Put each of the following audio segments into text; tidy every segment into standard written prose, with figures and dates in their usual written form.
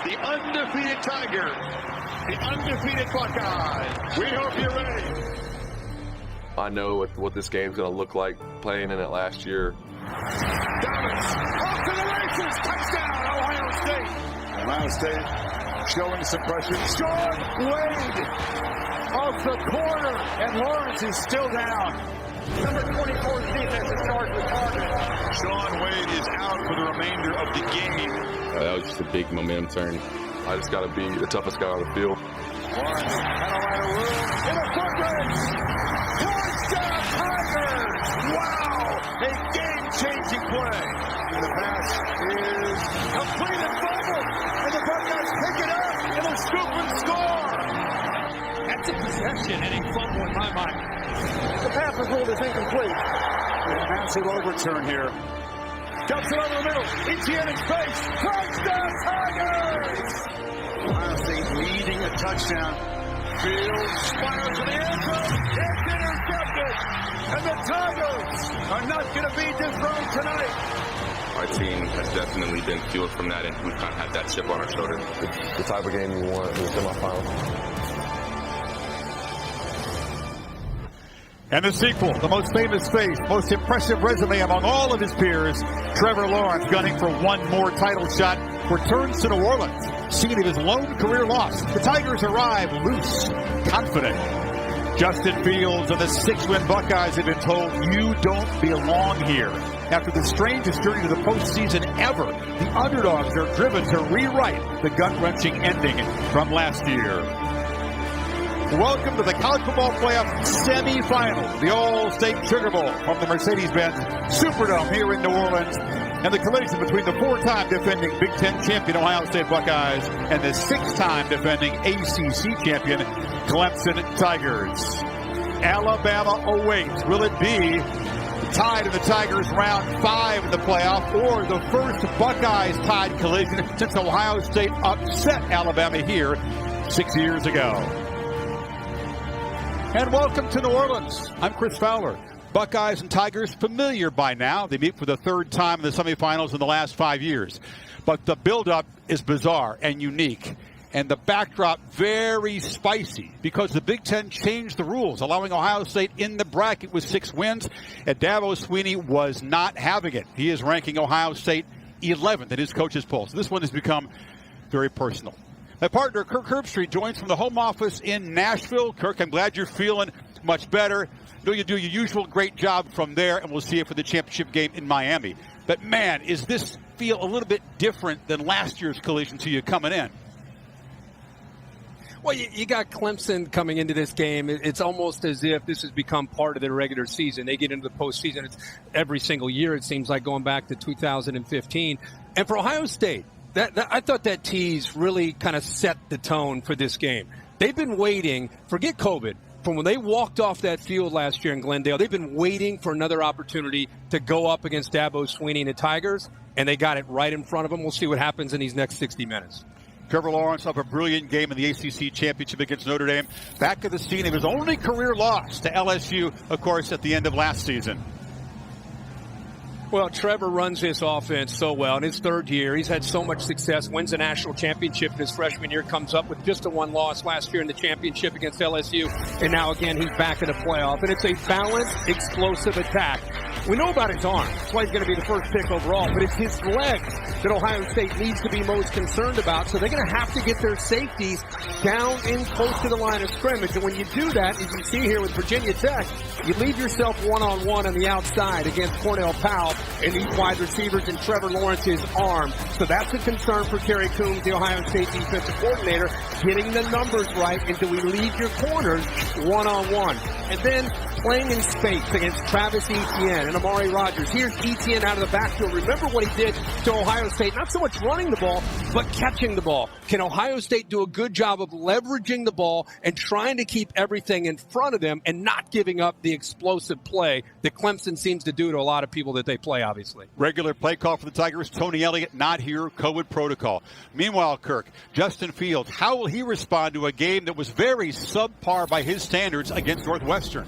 the undefeated Tigers, the undefeated Buckeyes. We hope you're ready. I know what this game's going to look like playing in it last year. Davis, off to the races, touchdown, Ohio State. Ohio State showing some pressure. Sean Wade off the corner, and Lawrence is still down. Number 24 defense is charged with target. Sean Wade is out for the remainder of the game. That was just a big momentum turn. I just got to be the toughest guy on the field. Lawrence had a lot of room in a foot race. Touchdown Tigers! Wow! A game-changing play. And the pass is complete and fumbled. And the Buckeyes pick it up and a scoop and score. That's a possession and a fumble in my mind. The pass was ruled as incomplete. A massive overturn here. Dumps it over the middle. Etienne in space. Touchdown Tigers! Ohio State leading a touchdown. Fields fires to the end zone. It's intercepted. And the Tigers are not going to be dethroned tonight. Our team has definitely been fueled from that, and we kind of had that chip on our shoulder. It's the type of game you want in the semifinal. And the sequel, the most famous face, most impressive resume among all of his peers, Trevor Lawrence gunning for one more title shot, returns to New Orleans, scene of his lone career loss. The Tigers arrive loose, confident. Justin Fields and the 6-win Buckeyes have been told, you don't belong here. After the strangest journey to the postseason ever, the underdogs are driven to rewrite the gut-wrenching ending from last year. Welcome to the College Football Playoff Semifinal, the All-State Sugar Bowl from the Mercedes-Benz Superdome here in New Orleans, and the collision between the 4-time defending Big Ten champion Ohio State Buckeyes and the 6-time defending ACC champion Clemson Tigers. Alabama awaits. Will it be tied in the Tigers round 5 in the playoff, or the first Buckeyes-Tide collision since Ohio State upset Alabama here 6 years ago? And welcome to New Orleans. I'm Chris Fowler. Buckeyes and Tigers familiar by now. They meet for the third time in the semifinals in the last 5 years. But the buildup is bizarre and unique. And the backdrop very spicy because the Big Ten changed the rules, allowing Ohio State in the bracket with 6 wins. And Dabo Swinney was not having it. He is ranking Ohio State 11th in his coach's poll. So this one has become very personal. My partner, Kirk Herbstreit, joins from the home office in Nashville. Kirk, I'm glad you're feeling much better. I know you do your usual great job from there, and we'll see you for the championship game in Miami. But, man, is this feel a little bit different than last year's collision to you coming in? Well, you got Clemson coming into this game. It's almost as if this has become part of their regular season. They get into the postseason. It's every single year, it seems like, going back to 2015. And for Ohio State, I thought that tease really kind of set the tone for this game. They've been waiting, forget COVID, from when they walked off that field last year in Glendale. They've been waiting for another opportunity to go up against Dabo Swinney and the Tigers, and they got it right in front of them. We'll see what happens in these next 60 minutes. Trevor Lawrence of a brilliant game in the ACC Championship against Notre Dame. Back at the scene of his only career loss to LSU, of course, at the end of last season. Well, Trevor runs this offense so well. In his third year, he's had so much success, wins a national championship in his freshman year, comes up with just a 1 loss last year in the championship against LSU, and now again he's back in the playoff. And it's a balanced, explosive attack. We know about his arm. That's why he's going to be the first pick overall. But it's his legs that Ohio State needs to be most concerned about. So they're going to have to get their safeties down in close to the line of scrimmage. And when you do that, as you see here with Virginia Tech, you leave yourself one-on-one on the outside against Cornell Powell and these wide receivers and Trevor Lawrence's arm. So that's a concern for Kerry Coombs, the Ohio State defensive coordinator, getting the numbers right, and do we leave your corners one-on-one? And then playing in space against Travis Etienne and Amari Rodgers. Here's Etienne out of the backfield. Remember what he did to Ohio State. Not so much running the ball, but catching the ball. Can Ohio State do a good job of leveraging the ball and trying to keep everything in front of them and not giving up the explosive play that Clemson seems to do to a lot of people that they play, obviously? Regular play call for the Tigers. Tony Elliott not here. COVID protocol. Meanwhile, Kirk, Justin Fields, how will he respond to a game that was very subpar by his standards against Northwestern?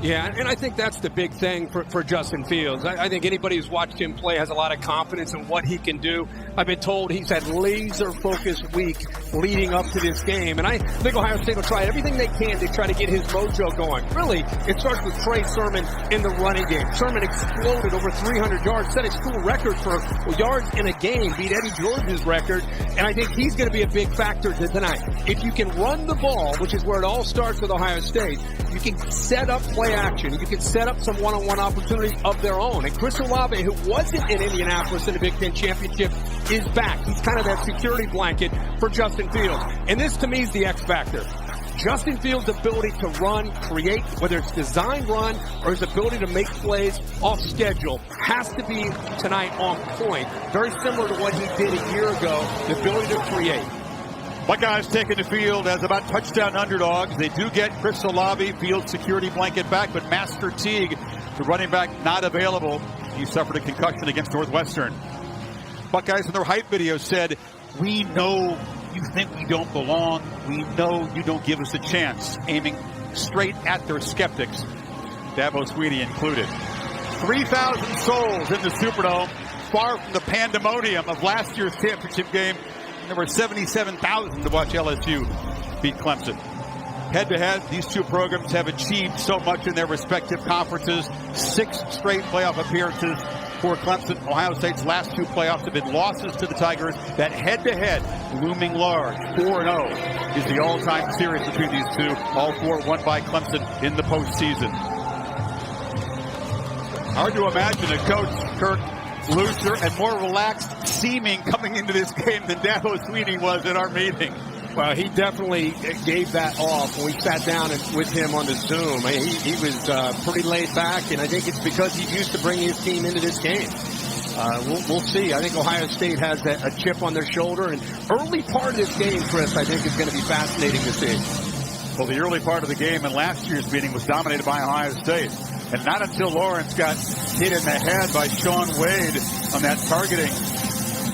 Yeah, and I think that's the big thing for Justin Fields. I think anybody who's watched him play has a lot of confidence in what he can do. I've been told he's had laser-focused week leading up to this game, and I think Ohio State will try everything they can to try to get his mojo going. Really, it starts with Trey Sermon in the running game. Sermon exploded over 300 yards, set a school record for yards in a game, beat Eddie George's record, and I think he's going to be a big factor tonight. If you can run the ball, which is where it all starts with Ohio State, you can set up play action. You can set up some one-on-one opportunities of their own. And Chris Olave, who wasn't in Indianapolis in the Big Ten Championship, is back. He's kind of that security blanket for Justin Fields. And this, to me, is the X factor. Justin Fields' ability to run, create, whether it's designed run or his ability to make plays off schedule, has to be tonight on point. Very similar to what he did a year ago, the ability to create. Buckeyes taking the field as about touchdown underdogs. They do get Chris Olave, field security blanket back, but Master Teague, the running back, not available. He suffered a concussion against Northwestern. Buckeyes in their hype video said, "We know you think we don't belong. We know you don't give us a chance," aiming straight at their skeptics, Dabo Swinney included. 3,000 souls in the Superdome, far from the pandemonium of last year's championship game. There were 77,000 to watch LSU beat Clemson. Head-to-head, these two programs have achieved so much in their respective conferences. 6 straight playoff appearances for Clemson. Ohio State's last 2 playoffs have been losses to the Tigers. That head-to-head looming large, 4-0, is the all-time series between these two. All 4 won by Clemson in the postseason. Hard to imagine a coach, Kirk, looser and more relaxed seeming coming into this game than Dabo Swinney was in our meeting. Well, he definitely gave that off when we sat down with him on the Zoom. He was pretty laid back, and I think it's because he's used to bringing his team into this game. We'll see. I think Ohio State has a chip on their shoulder, and early part of this game, Chris, I think is going to be fascinating to see. Well, the early part of the game in last year's meeting was dominated by Ohio State. And not until Lawrence got hit in the head by Sean Wade on that targeting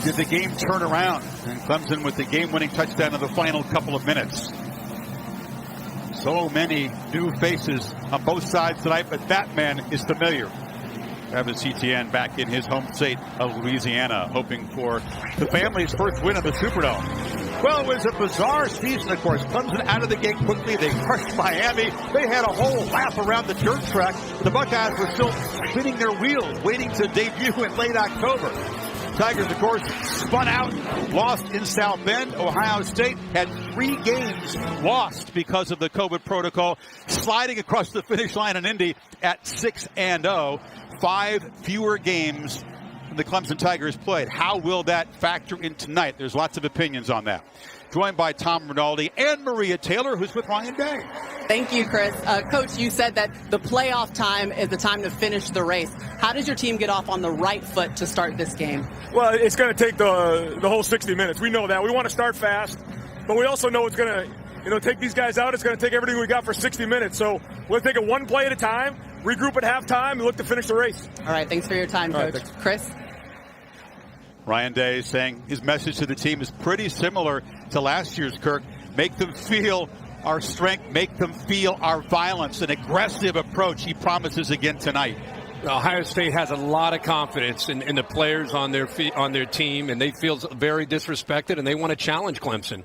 did the game turn around. And Clemson with the game-winning touchdown in the final couple of minutes. So many new faces on both sides tonight, but that man is familiar. Travis Etienne back in his home state of Louisiana, hoping for the family's first win of the Superdome. Well, it was a bizarre season, of course. Clemson out of the gate quickly. They crushed Miami. They had a whole lap around the dirt track. The Buckeyes were still spinning their wheels, waiting to debut in late October. Tigers, of course, spun out, lost in South Bend. Ohio State had 3 games lost because of the COVID protocol, sliding across the finish line in Indy at 6-0. 5 fewer games the Clemson Tigers played. How will that factor in tonight? There's lots of opinions on that. Joined by Tom Rinaldi and Maria Taylor, who's with Ryan Day. Thank you, Chris. Coach, you said that the playoff time is the time to finish the race. How does your team get off on the right foot to start this game? Well, it's going to take the whole 60 minutes. We know that. We want to start fast, but we also know it's going to take these guys out. It's going to take everything we got for 60 minutes. So we'll take it one play at a time, regroup at halftime, and look to finish the race. All right. Thanks for your time, Coach. Right, Chris? Ryan Day saying his message to the team is pretty similar to last year's, Kirk. Make them feel our strength, make them feel our violence, an aggressive approach he promises again tonight. Ohio State has a lot of confidence in the players on their team, and they feel very disrespected, and they want to challenge Clemson.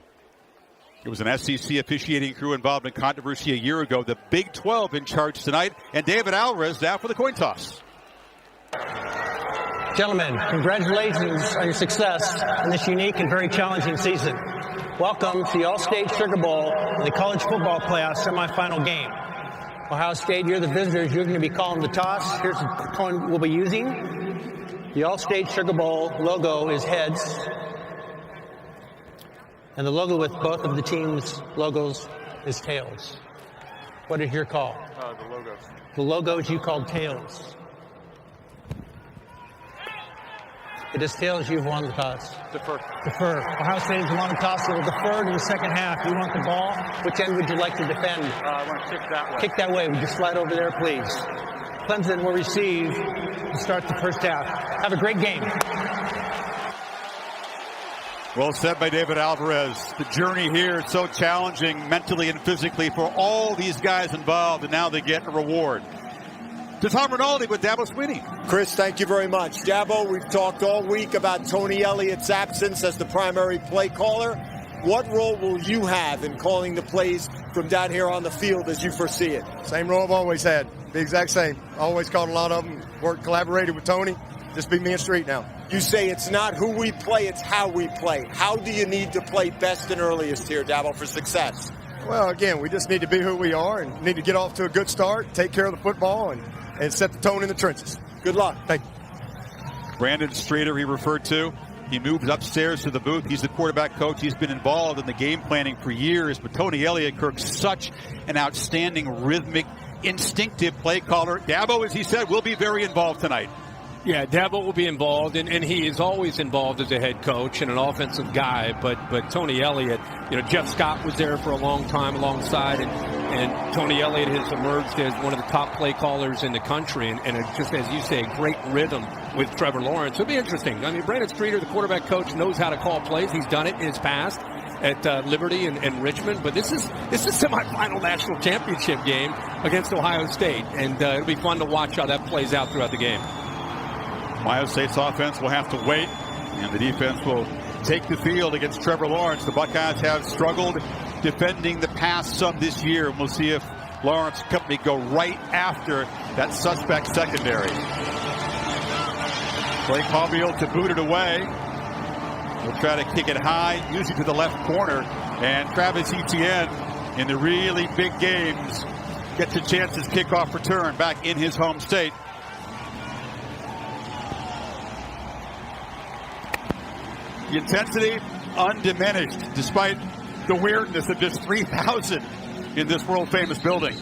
It was an SEC officiating crew involved in controversy a year ago. The Big 12 in charge tonight, and David Alvarez now for the coin toss. Gentlemen, congratulations on your success in this unique and very challenging season. Welcome to the All-State Sugar Bowl and the College Football Playoff semifinal game. Ohio State, you're the visitors. You're going to be calling the toss. Here's the coin we'll be using. The All-State Sugar Bowl logo is heads. And the logo with both of the teams' logos is tails. What is your call? The logos. The logos you called tails. It is tails. You've won the toss. Defer. Defer. Ohio State has won the toss. It will defer to the second half. You want the ball? Which end would you like to defend? I want to kick that way. Kick that way. Would you slide over there, please? Clemson will receive to start the first half. Have a great game. Well said by David Alvarez. The journey here is so challenging mentally and physically for all these guys involved, and now they get a reward. To Tom Rinaldi with Dabo Sweeney. Chris, thank you very much. Dabo, we've talked all week about Tony Elliott's absence as the primary play caller. What role will you have in calling the plays from down here on the field as you foresee it? Same role I've always had. The exact same. Always called a lot of them. Worked, collaborated with Tony. Just be me and Street now. You say it's not who we play, it's how we play. How do you need to play best and earliest here, Dabo, for success? Well, again, we just need to be who we are and need to get off to a good start, take care of the football, and set the tone in the trenches. Good luck. Thank you. Brandon Streeter, he referred to. He moved upstairs to the booth. He's the quarterback coach. He's been involved in the game planning for years. But Tony Elliott, Kirk's such an outstanding, rhythmic, instinctive play caller. Dabo, as he said, will be very involved tonight. Yeah, Dabo will be involved, and he is always involved as a head coach and an offensive guy. But Tony Elliott, Jeff Scott was there for a long time alongside, and Tony Elliott has emerged as one of the top play callers in the country, and just as you say, a great rhythm with Trevor Lawrence. It'll be interesting. I mean, Brandon Streeter, the quarterback coach, knows how to call plays. He's done it in his past at Liberty and Richmond, but this is semifinal national championship game against Ohio State, and it'll be fun to watch how that plays out throughout the game. Ohio State's offense will have to wait, and the defense will take the field against Trevor Lawrence. The Buckeyes have struggled defending the pass some this year, and we'll see if Lawrence company go right after that suspect secondary. Blake Haubeil to boot it away. He'll try to kick it high, usually to the left corner, and Travis Etienne in the really big games gets a chance as kickoff return back in his home state. The intensity undiminished despite the weirdness of just 3,000 in this world-famous building.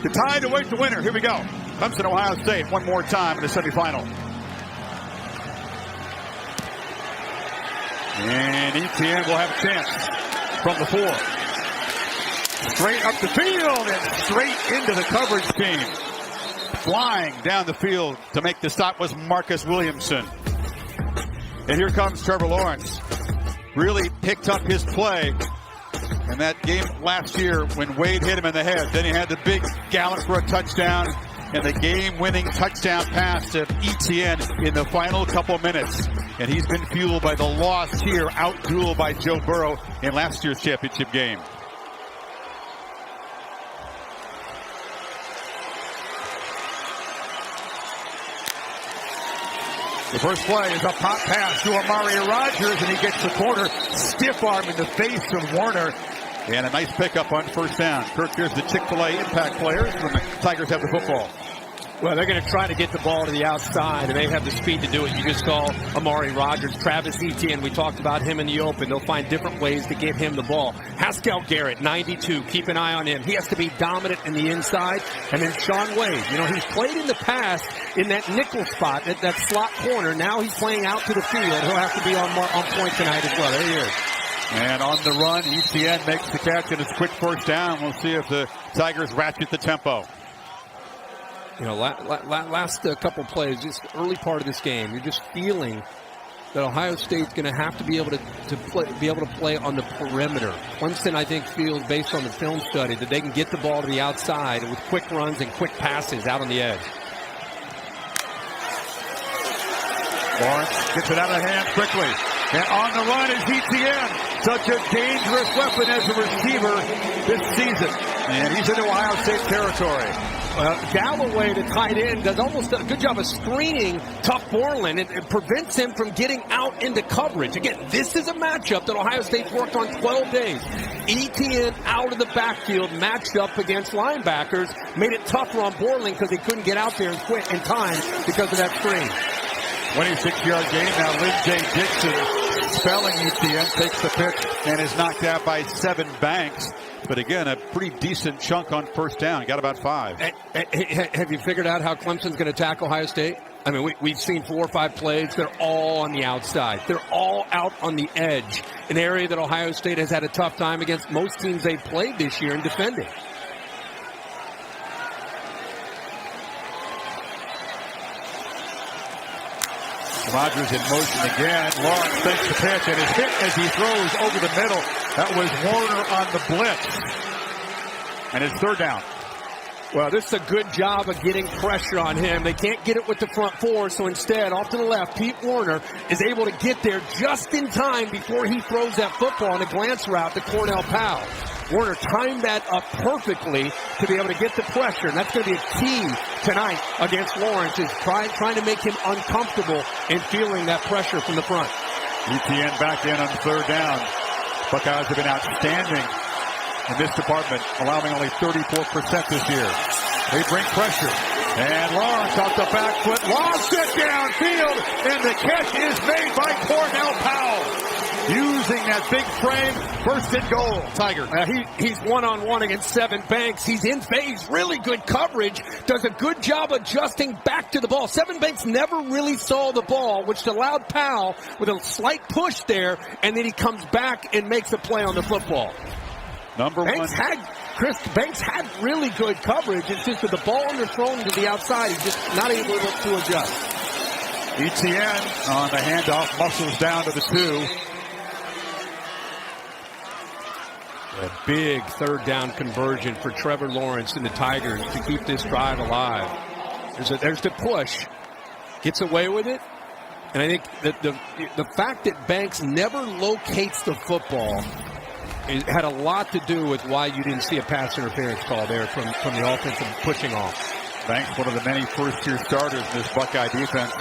The tide awaits the winner. Here we go. Clemson, Ohio State one more time in the semifinal. And Etienne will have a chance from the 4. Straight up the field and straight into the coverage team. Flying down the field to make the stop was Marcus Williamson. And here comes Trevor Lawrence. Really picked up his play in that game last year when Wade hit him in the head. Then he had the big gallop for a touchdown and the game-winning touchdown pass to Etienne in the final couple minutes. And he's been fueled by the loss here, out-dueled by Joe Burrow in last year's championship game. The first play is a pop pass to Amari Rodgers, and he gets the corner. Stiff arm in the face of Warner. And a nice pickup on first down. Kirk, here's the Chick-fil-A impact players when the Tigers have the football. Well, they're going to try to get the ball to the outside, and they have the speed to do it. You just saw Amari Rodgers, Travis Etienne. We talked about him in the open. They'll find different ways to get him the ball. Haskell Garrett, 92. Keep an eye on him. He has to be dominant in the inside. And then Sean Wade. He's played in the past in that nickel spot, that slot corner. Now he's playing out to the field. He'll have to be on point tonight as well. There he is. And on the run, Etienne makes the catch and it's quick first down. We'll see if the Tigers ratchet the tempo. Last couple plays, just early part of this game, you're just feeling that Ohio State's going to have to be able to play on the perimeter. Clemson, I think, feels based on the film study that they can get the ball to the outside with quick runs and quick passes out on the edge. Lawrence gets it out of hand quickly. And on the run is Etienne. Such a dangerous weapon as a receiver this season. And he's into Ohio State territory. Galloway, the tight end, does almost a good job of screening Tuck Borland. It prevents him from getting out into coverage. Again, this is a matchup that Ohio State's worked on 12 days. Etienne out of the backfield, matched up against linebackers, made it tougher on Borland because he couldn't get out there in time because of that screen. 26-yard gain. Now Lynn J. Dixon spelling Etienne, takes the pitch and is knocked out by 7 Banks. But again, a pretty decent chunk on first down. Got about 5. Have you figured out how Clemson's going to attack Ohio State? I mean, we've seen 4 or 5 plays. They're all on the outside. They're all out on the edge, an area that Ohio State has had a tough time against most teams they've played this year in defending. Rodgers in motion again. Lawrence takes the pitch and is hit as he throws over the middle. That was Warner on the blitz. And it's third down. Well, this is a good job of getting pressure on him. They can't get it with the front four, so instead, off to the left, Pete Warner is able to get there just in time before he throws that football on a glance route to Cornell Powell. Warner timed that up perfectly to be able to get the pressure, and that's going to be a key tonight against Lawrence, is trying to make him uncomfortable and feeling that pressure from the front. ETN back in on third down. Buckeyes have been outstanding in this department, allowing only 34% this year. They bring pressure. And Lawrence off the back foot, lost it downfield, and the catch is made by Cornell Powell. Using that big frame, first and goal. Tiger. He's one-on-one against Sevyn Banks. He's in phase, really good coverage, does a good job adjusting back to the ball. Sevyn Banks never really saw the ball, which allowed Powell with a slight push there, and then he comes back and makes a play on the football. Number Banks one. Banks had really good coverage. It's just with the ball underthrown to the outside, he's just not able to adjust. ETN on the handoff, muscles down to the 2. A big third down conversion for Trevor Lawrence and the Tigers to keep this drive alive. There's the push. Gets away with it. And I think that the fact that Banks never locates the football, it had a lot to do with why you didn't see a pass interference call there from the offensive pushing off. Banks, one of the many first-year starters in this Buckeye defense.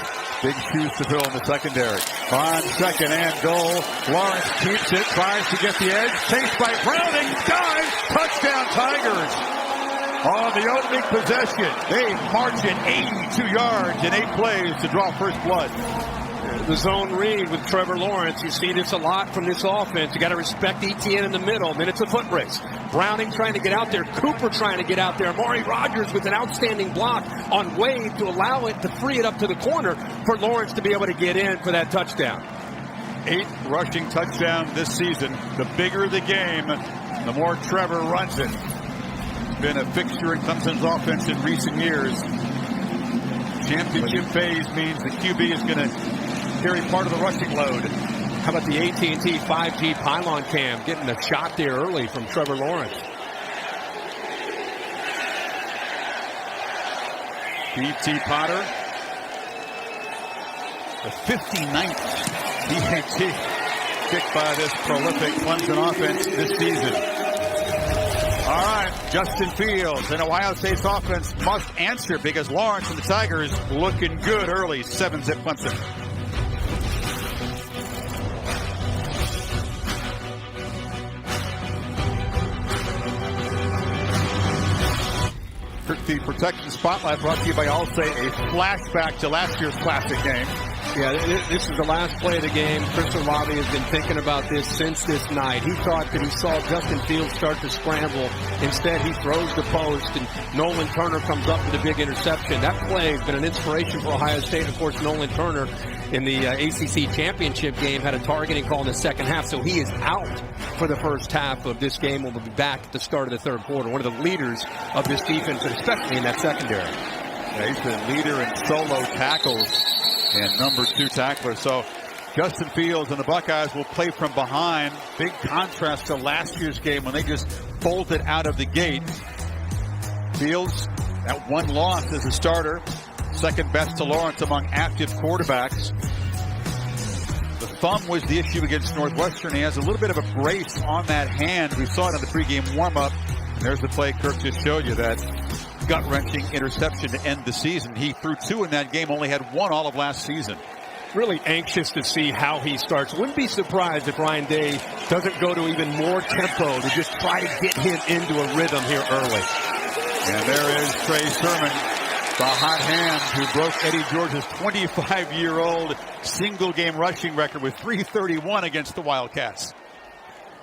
Big shoes to fill in the secondary. On second and goal. Lawrence keeps it, tries to get the edge. Chased by Browning. Dives. Touchdown Tigers. On the opening possession, they march in 82 yards in 8 plays to draw first blood. The zone read with Trevor Lawrence. You see this a lot from this offense. You got to respect ETN in the middle. Then it's a foot race. Browning trying to get out there. Cooper trying to get out there. Amari Rodgers with an outstanding block on Wade to allow it to free it up to the corner for Lawrence to be able to get in for that touchdown. 8th rushing touchdown this season. The bigger the game, the more Trevor runs it. Been a fixture in Clemson's offense in recent years. Championship phase means the QB is going to carry part of the rushing load. How about the AT&T 5G pylon cam getting a shot there early from Trevor Lawrence? P.T. Potter, the 59th PAT kicked by this prolific Clemson offense this season. All right, Justin Fields and Ohio State's offense must answer because Lawrence and the Tigers looking good early. 7-zip Clemson. The Protection Spotlight brought to you by Allstate, a flashback to last year's classic game. Yeah, this is the last play of the game. Chris Olave has been thinking about this since this night. He thought that he saw Justin Fields start to scramble. Instead, he throws the post, and Nolan Turner comes up with a big interception. That play has been an inspiration for Ohio State. Of course, Nolan Turner in the ACC championship game had a targeting call in the second half, so he is out for the first half of this game. Will be back at the start of the third quarter. One of the leaders of this defense, especially in that secondary. Yeah, he's the leader in solo tackles and number 2 tackler. So Justin Fields and the Buckeyes will play from behind. Big contrast to last year's game when they just bolted out of the gate. Fields at 1 loss as a starter. Second best to Lawrence among active quarterbacks. The thumb was the issue against Northwestern. He has a little bit of a brace on that hand. We saw it in the pregame warm-up. And there's the play Kirk just showed you, that gut-wrenching interception to end the season. He threw 2 in that game, only had 1 all of last season. Really anxious to see how he starts. Wouldn't be surprised if Ryan Day doesn't go to even more tempo to just try to get him into a rhythm here early. And there is Trey Sermon, the hot hand who broke Eddie George's 25-year-old single-game rushing record with 331 against the Wildcats.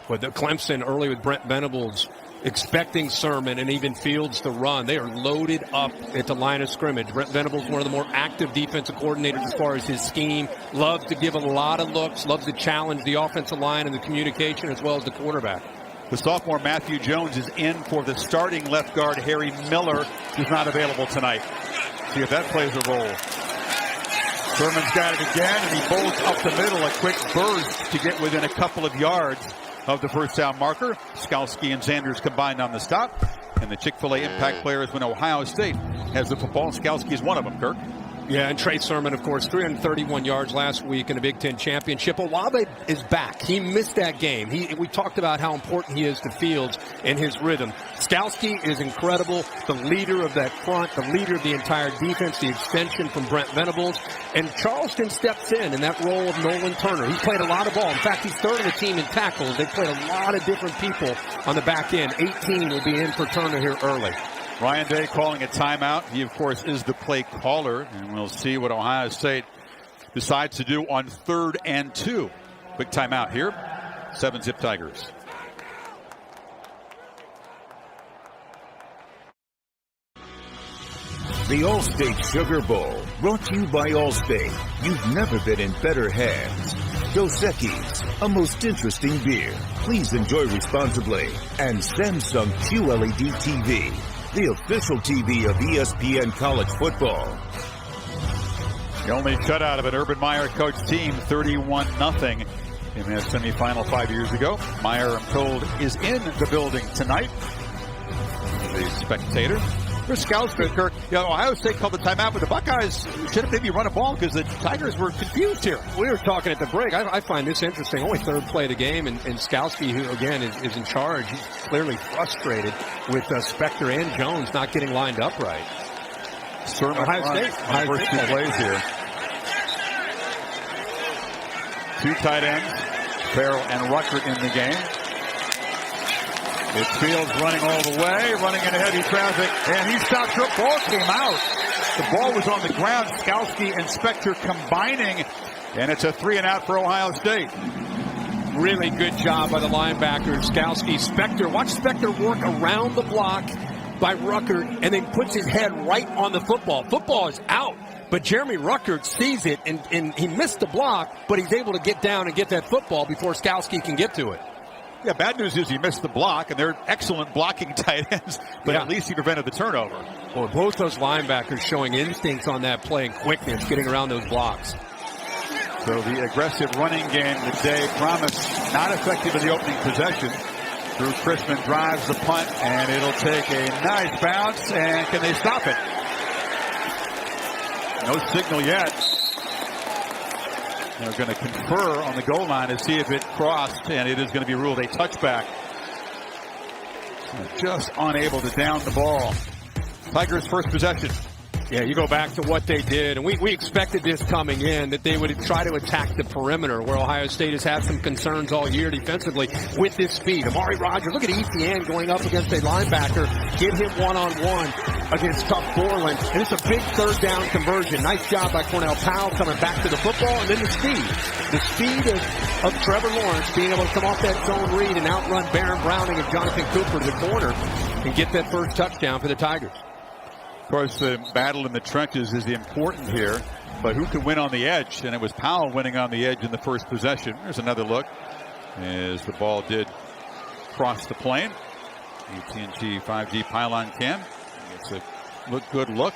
But the Clemson early with Brent Venables expecting Sermon and even Fields to run. They are loaded up at the line of scrimmage. Brent Venables, one of the more active defensive coordinators as far as his scheme. Loves to give a lot of looks, loves to challenge the offensive line and the communication as well as the quarterback. The sophomore Matthew Jones is in for the starting left guard Harry Miller, who's not available tonight. See if that plays a role. Sermon's got it again, and he bolts up the middle, a quick burst to get within a couple of yards of the first down marker. Skalski and Sanders combined on the stop. And the Chick-fil-A impact players when Ohio State has the football. Skalski is one of them, Kirk. Yeah, and Trey Sermon, of course, 331 yards last week in the Big Ten Championship. Olave is back. He missed that game. We talked about how important he is to Fields and his rhythm. Skalski is incredible, the leader of that front, the leader of the entire defense, the extension from Brent Venables. And Charleston steps in that role of Nolan Turner. He's played a lot of ball. In fact, he's third on the team in tackles. They've played a lot of different people on the back end. 18 will be in for Turner here early. Ryan Day calling a timeout. He, of course, is the play caller, and we'll see what Ohio State decides to do on 3rd and 2. Quick timeout here. 7-zip Tigers. The Allstate Sugar Bowl, brought to you by Allstate. You've never been in better hands. Dos Equis, a most interesting beer. Please enjoy responsibly. And Samsung QLED TV, the official TV of ESPN College Football. The only shutout of an Urban Meyer coach team, 31-0 in that semifinal 5 years ago. Meyer, I'm told, is in the building tonight. The spectator. For Skalski, Kirk, Ohio State called the timeout, but the Buckeyes should have maybe run a ball because the Tigers were confused here. We were talking at the break. I find this interesting. Only third play of the game, and Skalski, who, again, is in charge, he's clearly frustrated with Spector and Jones not getting lined up right. Sermon Ohio State. First two plays here. Two tight ends, Farrell and Rucker in the game. It's Fields running all the way, running into heavy traffic, and he stopped. The ball came out. The ball was on the ground. Skalski and Spector combining, and it's a 3-and-out for Ohio State. Really good job by the linebacker, Skalski. Spector, watch Spector work around the block by Rucker, and then puts his head right on the football. Football is out, but Jeremy Rucker sees it, and he missed the block, but he's able to get down and get that football before Skalski can get to it. Yeah, bad news is he missed the block, and they're excellent blocking tight ends, but at least he prevented the turnover. Well, both those linebackers showing instincts on that play and quickness, getting around those blocks. So the aggressive running game today promised not effective in the opening possession. Drew Chrisman drives the punt, and it'll take a nice bounce, and can they stop it? No signal yet. They're going to confer on the goal line to see if it crossed, and it is going to be ruled a touchback. Just unable to down the ball. Tigers' first possession. Yeah, you go back to what they did, and we expected this coming in, that they would try to attack the perimeter, where Ohio State has had some concerns all year defensively with this speed. Amari Rogers, look at Etienne going up against a linebacker, get him one-on-one against Tuck Borland, and it's a big third down conversion. Nice job by Cornell Powell coming back to the football, and then the speed of Trevor Lawrence being able to come off that zone read and outrun Baron Browning and Jonathan Cooper to the corner and get that first touchdown for the Tigers. Of course, the battle in the trenches is the important here, but who can win on the edge? And it was Powell winning on the edge in the first possession. There's another look as the ball did cross the plane. AT&T 5G pylon cam. It's a good look.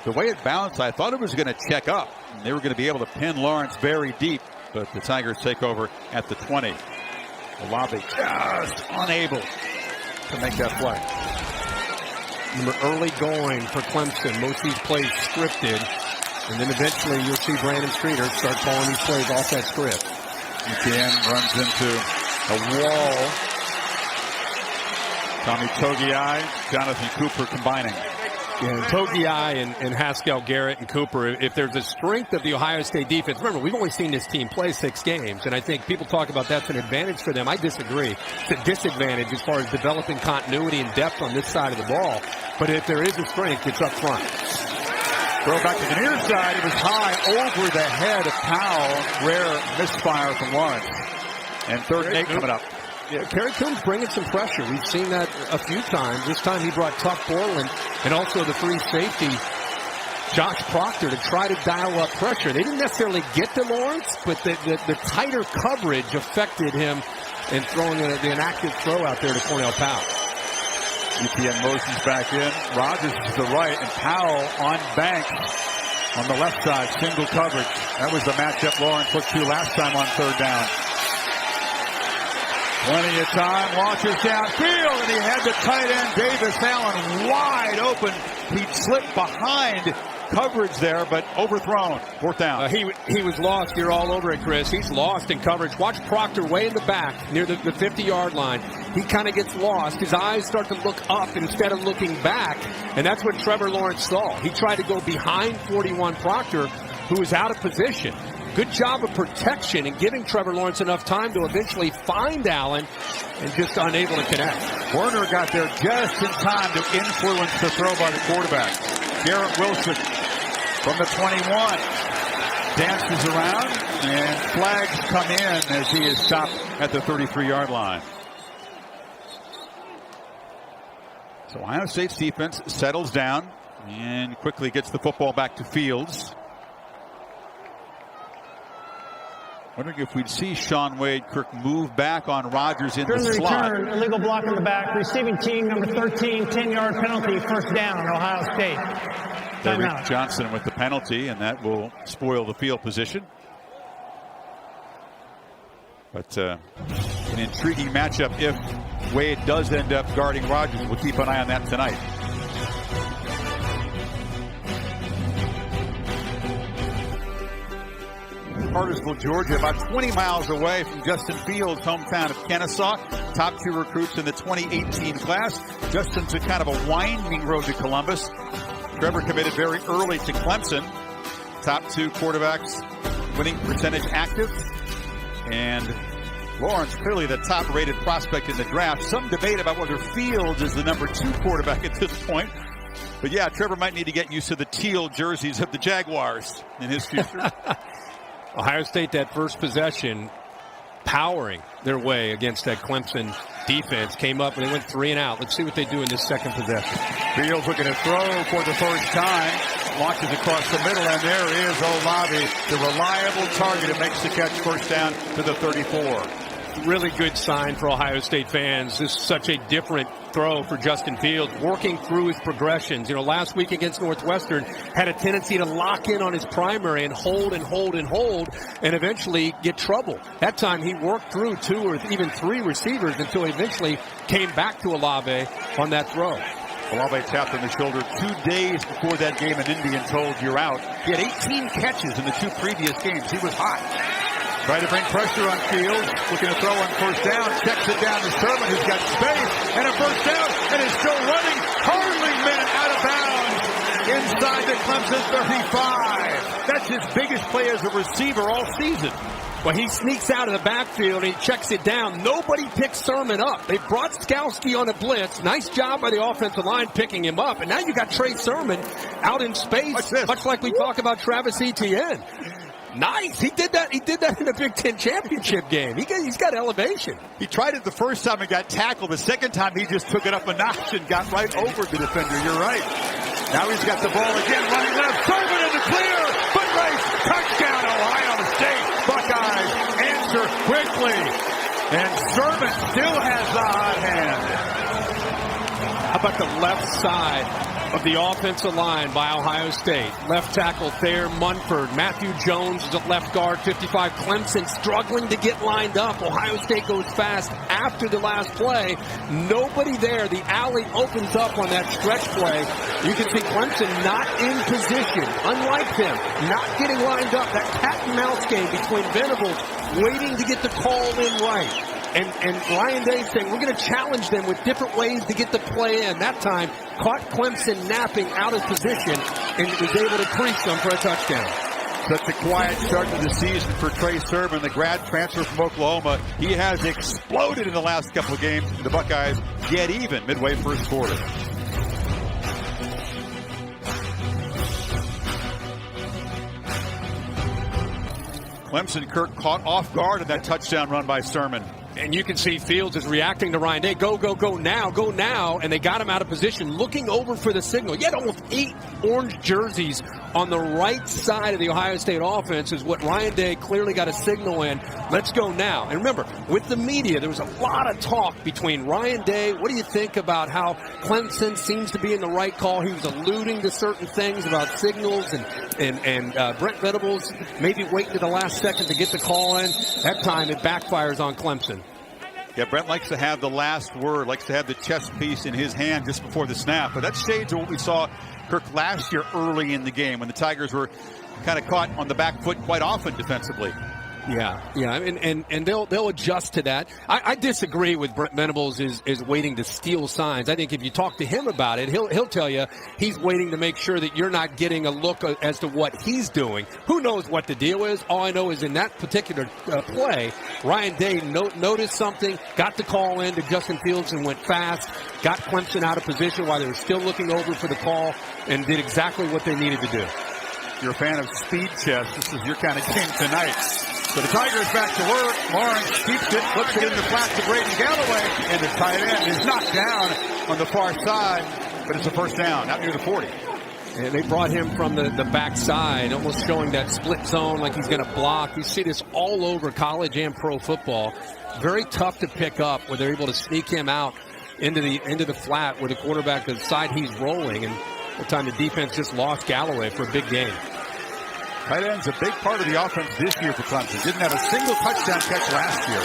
The way it bounced, I thought it was going to check up. And they were going to be able to pin Lawrence very deep, but the Tigers take over at the 20. Olave just unable to make that play. Remember, early going for Clemson. Most of these plays scripted. And then eventually you'll see Brandon Streeter start calling these plays off that script. Etienne runs into a wall. Tommy Togiai, Jonathan Cooper combining. Yeah, and Togiai and Haskell Garrett and Cooper, if there's a strength of the Ohio State defense, remember, we've only seen this team play 6 games, and I think people talk about that's an advantage for them. I disagree. It's a disadvantage as far as developing continuity and depth on this side of the ball. But if there is a strength, it's up front. Throw back to the near side. It was high over the head of Powell. Rare misfire from Lawrence. And 3rd and 8 coming up. Yeah, Kerry Coombs bringing some pressure. We've seen that a few times. This time he brought Tuck Borland and also the free safety, Josh Proctor, to try to dial up pressure. They didn't necessarily get to Lawrence, but the tighter coverage affected him in throwing the inactive throw out there to Cornell Powell. Etienne motions back in. Rogers to the right, and Powell on bank. on the left side, single coverage. That was the matchup Lawrence looked to last time on third down. Plenty of time, launches downfield, and he had the tight end Davis Allen wide open. He slipped behind coverage there, but overthrown. Fourth down. He was lost. You're all over it, Chris. He's lost in coverage. Watch Proctor way in the back near the 50-yard line. He kind of gets lost. His eyes start to look up instead of looking back, and that's what Trevor Lawrence saw. He tried to go behind 41 Proctor, who was out of position. Good job of protection and giving Trevor Lawrence enough time to eventually find Allen, and just unable to connect. Werner got there just in time to influence the throw by the quarterback. Garrett Wilson from the 21 dances around, and flags come in as he is stopped at the 33-yard line. So Ohio State's defense settles down and quickly gets the football back to Fields. Wondering if we'd see Sean Wade Kirk move back on Rodgers in the slot. Return, illegal block in the back. Receiving team number 13, 10-yard penalty, first down, Ohio State. Derrick Johnson with the penalty, and that will spoil the field position. But an intriguing matchup if Wade does end up guarding Rodgers. We'll keep an eye on that tonight. Cartersville, Georgia, about 20 miles away from Justin Fields' hometown of Kennesaw. Top 2 recruits in the 2018 class. Justin took kind of a winding road to Columbus. Trevor committed very early to Clemson. Top 2 quarterbacks, winning percentage active. And Lawrence, clearly the top-rated prospect in the draft. Some debate about whether Fields is the number 2 quarterback at this point. But yeah, Trevor might need to get used to the teal jerseys of the Jaguars in his future. Ohio State, that first possession, powering their way against that Clemson defense, came up and they went 3 and out. Let's see what they do in this second possession. Fields looking to throw for the first time. Launches across the middle, and there is Olave, the reliable target that makes the catch, first down to the 34. Really good sign for Ohio State fans. This is such a different throw for Justin Fields, working through his progressions. You know, last week against Northwestern, had a tendency to lock in on his primary and hold and hold and hold, and eventually get trouble. That time he worked through 2 or even 3 receivers until he eventually came back to Olave on that throw. Olave tapped on the shoulder 2 days before that game in Indy and told, "You're out." He had 18 catches in the 2 previous games. He was hot. Trying to bring pressure on Fields, looking to throw on first down, checks it down to Sermon, who's got space, and a first down, and is still running, hardly met out of bounds inside the Clemson 35. That's his biggest play as a receiver all season. Well, he sneaks out of the backfield and he checks it down. Nobody picks Sermon up. They brought Skowski on a blitz. Nice job by the offensive line picking him up. And now you got Trey Sermon out in space, much like we talk about Travis Etienne. Nice. He did that in the Big Ten championship game. He's got elevation. He tried it the first time and got tackled. The second time he just took it up a notch and got right over the defender. You're right. Now he's got the ball again, running left. Sermon in the clear. Foot race. Touchdown, Ohio State. Buckeyes answer quickly. And Sermon still has the hot hand. How about the left side of the offensive line by Ohio State? Left tackle Thayer Munford. Matthew Jones is at left guard, 55. Clemson struggling to get lined up. Ohio State goes fast after the last play. Nobody there. The alley opens up on that stretch play. You can see Clemson not in position. Unlike them, not getting lined up. That cat and mouse game between Venables waiting to get the call in right. And Ryan Day saying, we're going to challenge them with different ways to get the play in. That time, caught Clemson napping out of position and was able to crease them for a touchdown. Such a quiet start to the season for Trey Sermon, the grad transfer from Oklahoma. He has exploded in the last couple of games. The Buckeyes get even midway first quarter. Clemson, Kirk caught off guard in that touchdown run by Sermon. And you can see Fields is reacting to Ryan Day. Go now. And they got him out of position, looking over for the signal. You had almost 8 orange jerseys on the right side of the Ohio State offense is what Ryan Day clearly got a signal in. Let's go now. And remember, with the media, there was a lot of talk between Ryan Day. What do you think about how Clemson seems to be in the right call? He was alluding to certain things about signals and Brent Venables maybe waiting to the last second to get the call in. That time it backfires on Clemson. Yeah, Brent likes to have the last word, likes to have the chess piece in his hand just before the snap. But that's shades of what we saw Kirk last year early in the game when the Tigers were kind of caught on the back foot quite often defensively. Yeah, and they'll adjust to that. I disagree with Brent Venables is waiting to steal signs. I think if you talk to him about it, he'll tell you he's waiting to make sure that you're not getting a look as to what he's doing. Who knows what the deal is? All I know is in that particular play, Ryan Day noticed something, got the call in to Justin Fields and went fast, got Clemson out of position while they were still looking over for the call, and did exactly what they needed to do. You're a fan of speed chess. This is your kind of game tonight. So the Tigers back to work. Lawrence keeps it, flips it in the flat to Braden Galloway, and the tight end is knocked down on the far side, but it's a first down, out near the 40. And they brought him from the backside, almost showing that split zone like he's going to block. You see this all over college and pro football. Very tough to pick up where they're able to sneak him out into the flat where the quarterback, the side he's rolling, and the time the defense just lost Galloway for a big game. Tight end's a big part of the offense this year for Clemson. Didn't have a single touchdown catch last year.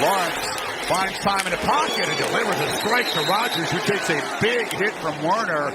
Lawrence finds time in the pocket and delivers a strike to Rodgers, who takes a big hit from Warner.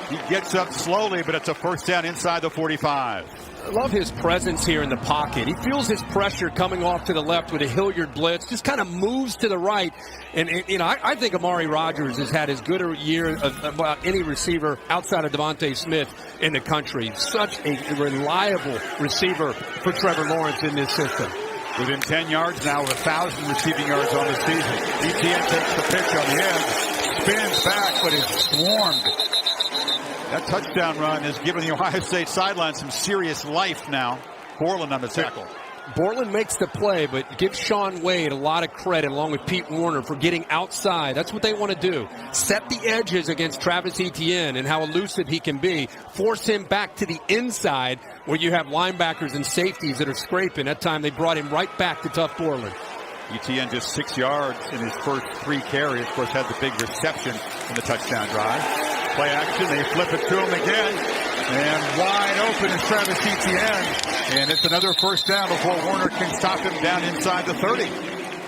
He gets up slowly, but it's a first down inside the 45. I love his presence here in the pocket. He feels his pressure coming off to the left with a Hilliard blitz, just kind of moves to the right. And I think Amari Rodgers has had as good a year of about any receiver outside of Devontae Smith in the country. Such a reliable receiver for Trevor Lawrence in this system. Within 10 yards now with 1,000 receiving yards on the season. ETN takes the pitch on the edge, spins back, but is swarmed. That touchdown run has given the Ohio State sideline some serious life now. Borland on the tackle. Borland makes the play, but gives Sean Wade a lot of credit along with Pete Warner for getting outside. That's what they want to do. Set the edges against Travis Etienne and how elusive he can be. Force him back to the inside where you have linebackers and safeties that are scraping. That time they brought him right back to tough Borland. Etienne just 6 yards in his first 3 carries. Of course, had the big reception in the touchdown drive. Play action, they flip it to him again. And wide open is Travis Etienne. And it's another first down before Warner can stop him down inside the 30.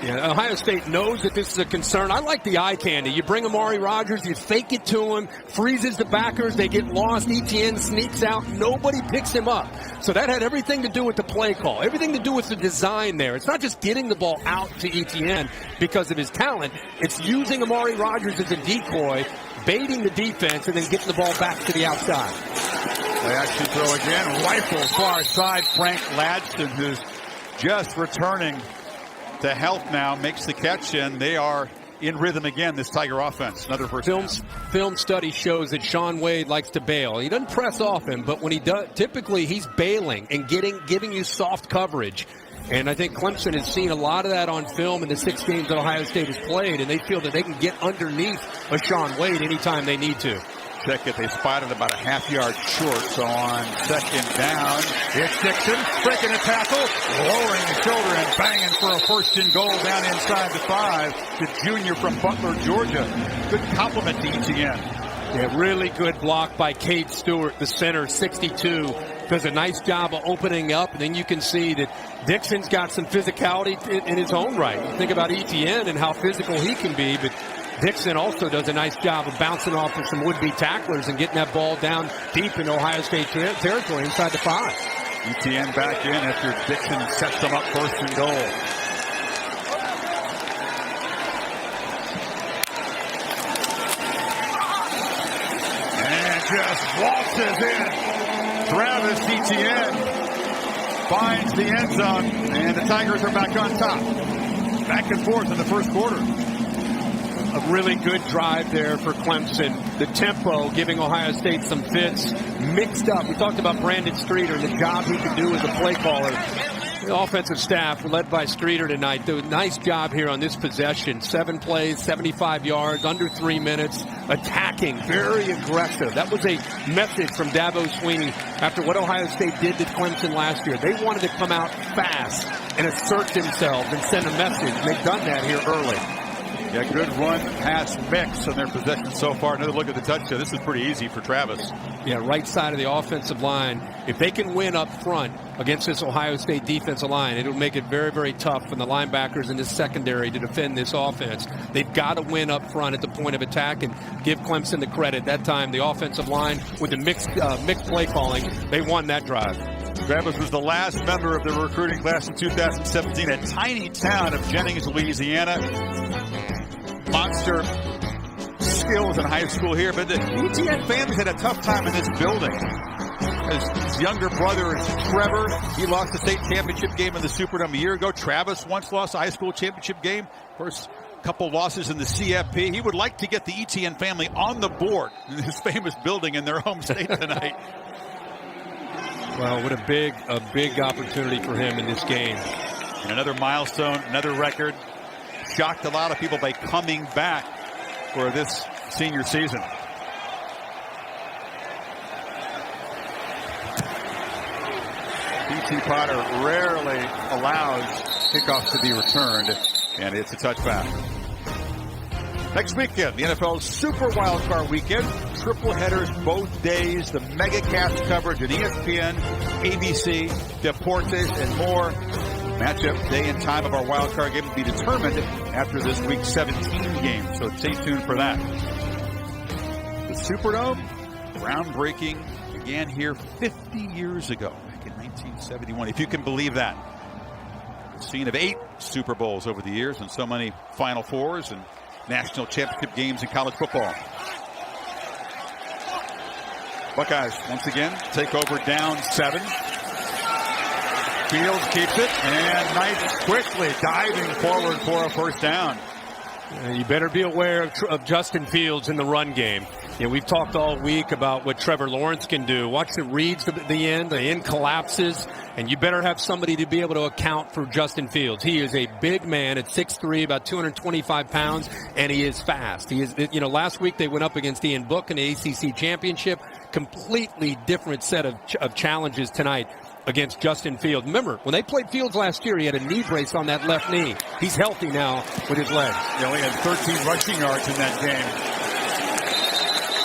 Yeah, Ohio State knows that this is a concern. I like the eye candy. You bring Amari Rodgers, you fake it to him, freezes the backers, they get lost. Etienne sneaks out. Nobody picks him up. So that had everything to do with the play call, everything to do with the design there. It's not just getting the ball out to Etienne because of his talent. It's using Amari Rodgers as a decoy, baiting the defense, and then getting the ball back to the outside. Play action throw again. Rifle far side. Frank Ladson, who's just returning to health now, makes the catch, and they are in rhythm again, this Tiger offense. Another first down. Film study shows that Sean Wade likes to bail. He doesn't press off him, but when he does, typically he's bailing and giving you soft coverage. And I think Clemson has seen a lot of that on film in the 6 games that Ohio State has played, and they feel that they can get underneath a Sean Wade anytime they need to. Check it. They spotted about a half yard short. So on second down, it's Dixon breaking a tackle, lowering the shoulder and banging for a first and goal down inside the 5. The junior from Butler, Georgia. Good compliment to Etienne. Yeah, really good block by Cade Stewart, the center, 62. Does a nice job of opening up, and then you can see that Dixon's got some physicality in his own right. You think about Etienne and how physical he can be, but Dixon also does a nice job of bouncing off of some would-be tacklers and getting that ball down deep in Ohio State territory inside the 5. Etienne back in after Dixon sets them up first and goal. And just waltzes in. Travis Etienne finds the end zone, and the Tigers are back on top. Back and forth in the first quarter. A really good drive there for Clemson. The tempo giving Ohio State some fits. Mixed up. We talked about Brandon Streeter and the job he could do as a play caller. The offensive staff, led by Streeter tonight, do a nice job here on this possession. 7 plays, 75 yards, under 3 minutes, attacking, very aggressive. That was a message from Dabo Swinney after what Ohio State did to Clemson last year. They wanted to come out fast and assert themselves and send a message. And they've done that here early. Yeah, good run-pass mix on their possession so far. Another look at the touchdown. This is pretty easy for Travis. Yeah, right side of the offensive line. If they can win up front against this Ohio State defensive line, it'll make it very, very tough for the linebackers in this secondary to defend this offense. They've got to win up front at the point of attack and give Clemson the credit. That time, the offensive line with the mixed play calling, they won that drive. Travis was the last member of the recruiting class in 2017, a tiny town of Jennings, Louisiana. Monster skills in high school here, but the ETN family had a tough time in this building. His younger brother is Trevor. He lost the state championship game in the Superdome a year ago. Travis once lost a high school championship game. First couple losses in the CFP. He would like to get the ETN family on the board in this famous building in their home state tonight. Well, what a big opportunity for him in this game. And another milestone, another record. Shocked a lot of people by coming back for this senior season. P.T. Potter rarely allows kickoffs to be returned, and it's a touchback. Next weekend, the NFL's Super Wildcard Weekend. Triple headers both days. The mega cast coverage at ESPN, ABC, Deportes, and more. Matchup day and time of our wildcard game will be determined after this Week 17 game, so stay tuned for that. The Superdome, groundbreaking, began here 50 years ago, back in 1971, if you can believe that. The scene of 8 Super Bowls over the years and so many Final Fours and national championship games in college football. Buckeyes, once again, take over down 7. Fields keeps it, and Knight quickly diving forward for a first down. You better be aware of Justin Fields in the run game. You know, we've talked all week about what Trevor Lawrence can do. Watch the reads at the end collapses, and you better have somebody to be able to account for Justin Fields. He is a big man at 6'3", about 225 pounds, and he is fast. He is, you know, last week they went up against Ian Book in the ACC championship. Completely different set of challenges tonight against Justin Fields. Remember, when they played Fields last year, he had a knee brace on that left knee. He's healthy now with his legs. He only had 13 rushing yards in that game.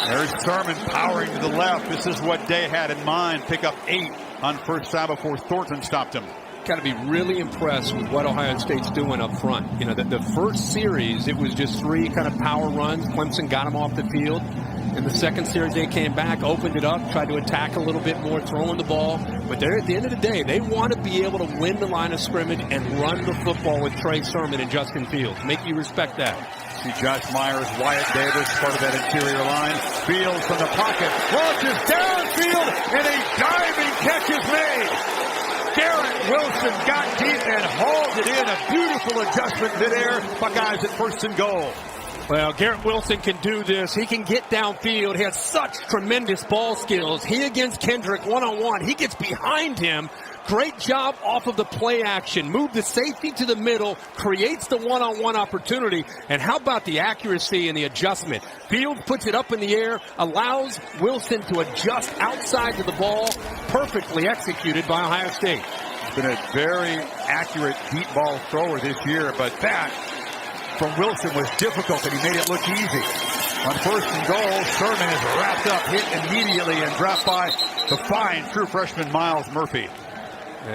There's Sermon powering to the left. This is what Day had in mind. Pick up 8 on first down before Thornton stopped him. Got to be really impressed with what Ohio State's doing up front. You know, the first series, it was just 3 kind of power runs. Clemson got them off the field. In the second series, they came back, opened it up, tried to attack a little bit more, throwing the ball. But they're, at the end of the day, they want to be able to win the line of scrimmage and run the football with Trey Sermon and Justin Fields. Make you respect that. See Josh Myers, Wyatt Davis, part of that interior line. Fields from the pocket, launches downfield, and a diving catch is made. Garrett Wilson got deep and hauled it in. A beautiful adjustment midair. Buckeyes at 1st and goal. Well, Garrett Wilson can do this. He can get downfield. He has such tremendous ball skills. He against Kendrick one-on-one. He gets behind him. Great job off of the play action. Move the safety to the middle, creates the one-on-one opportunity. And how about the accuracy and the adjustment? Fields puts it up in the air, allows Wilson to adjust outside to the ball. Perfectly executed by Ohio State. He's been a very accurate deep ball thrower this year, but that from Wilson was difficult, and he made it look easy. On 1st and goal, Sermon is wrapped up, hit immediately, and dropped by the fine true freshman Miles Murphy.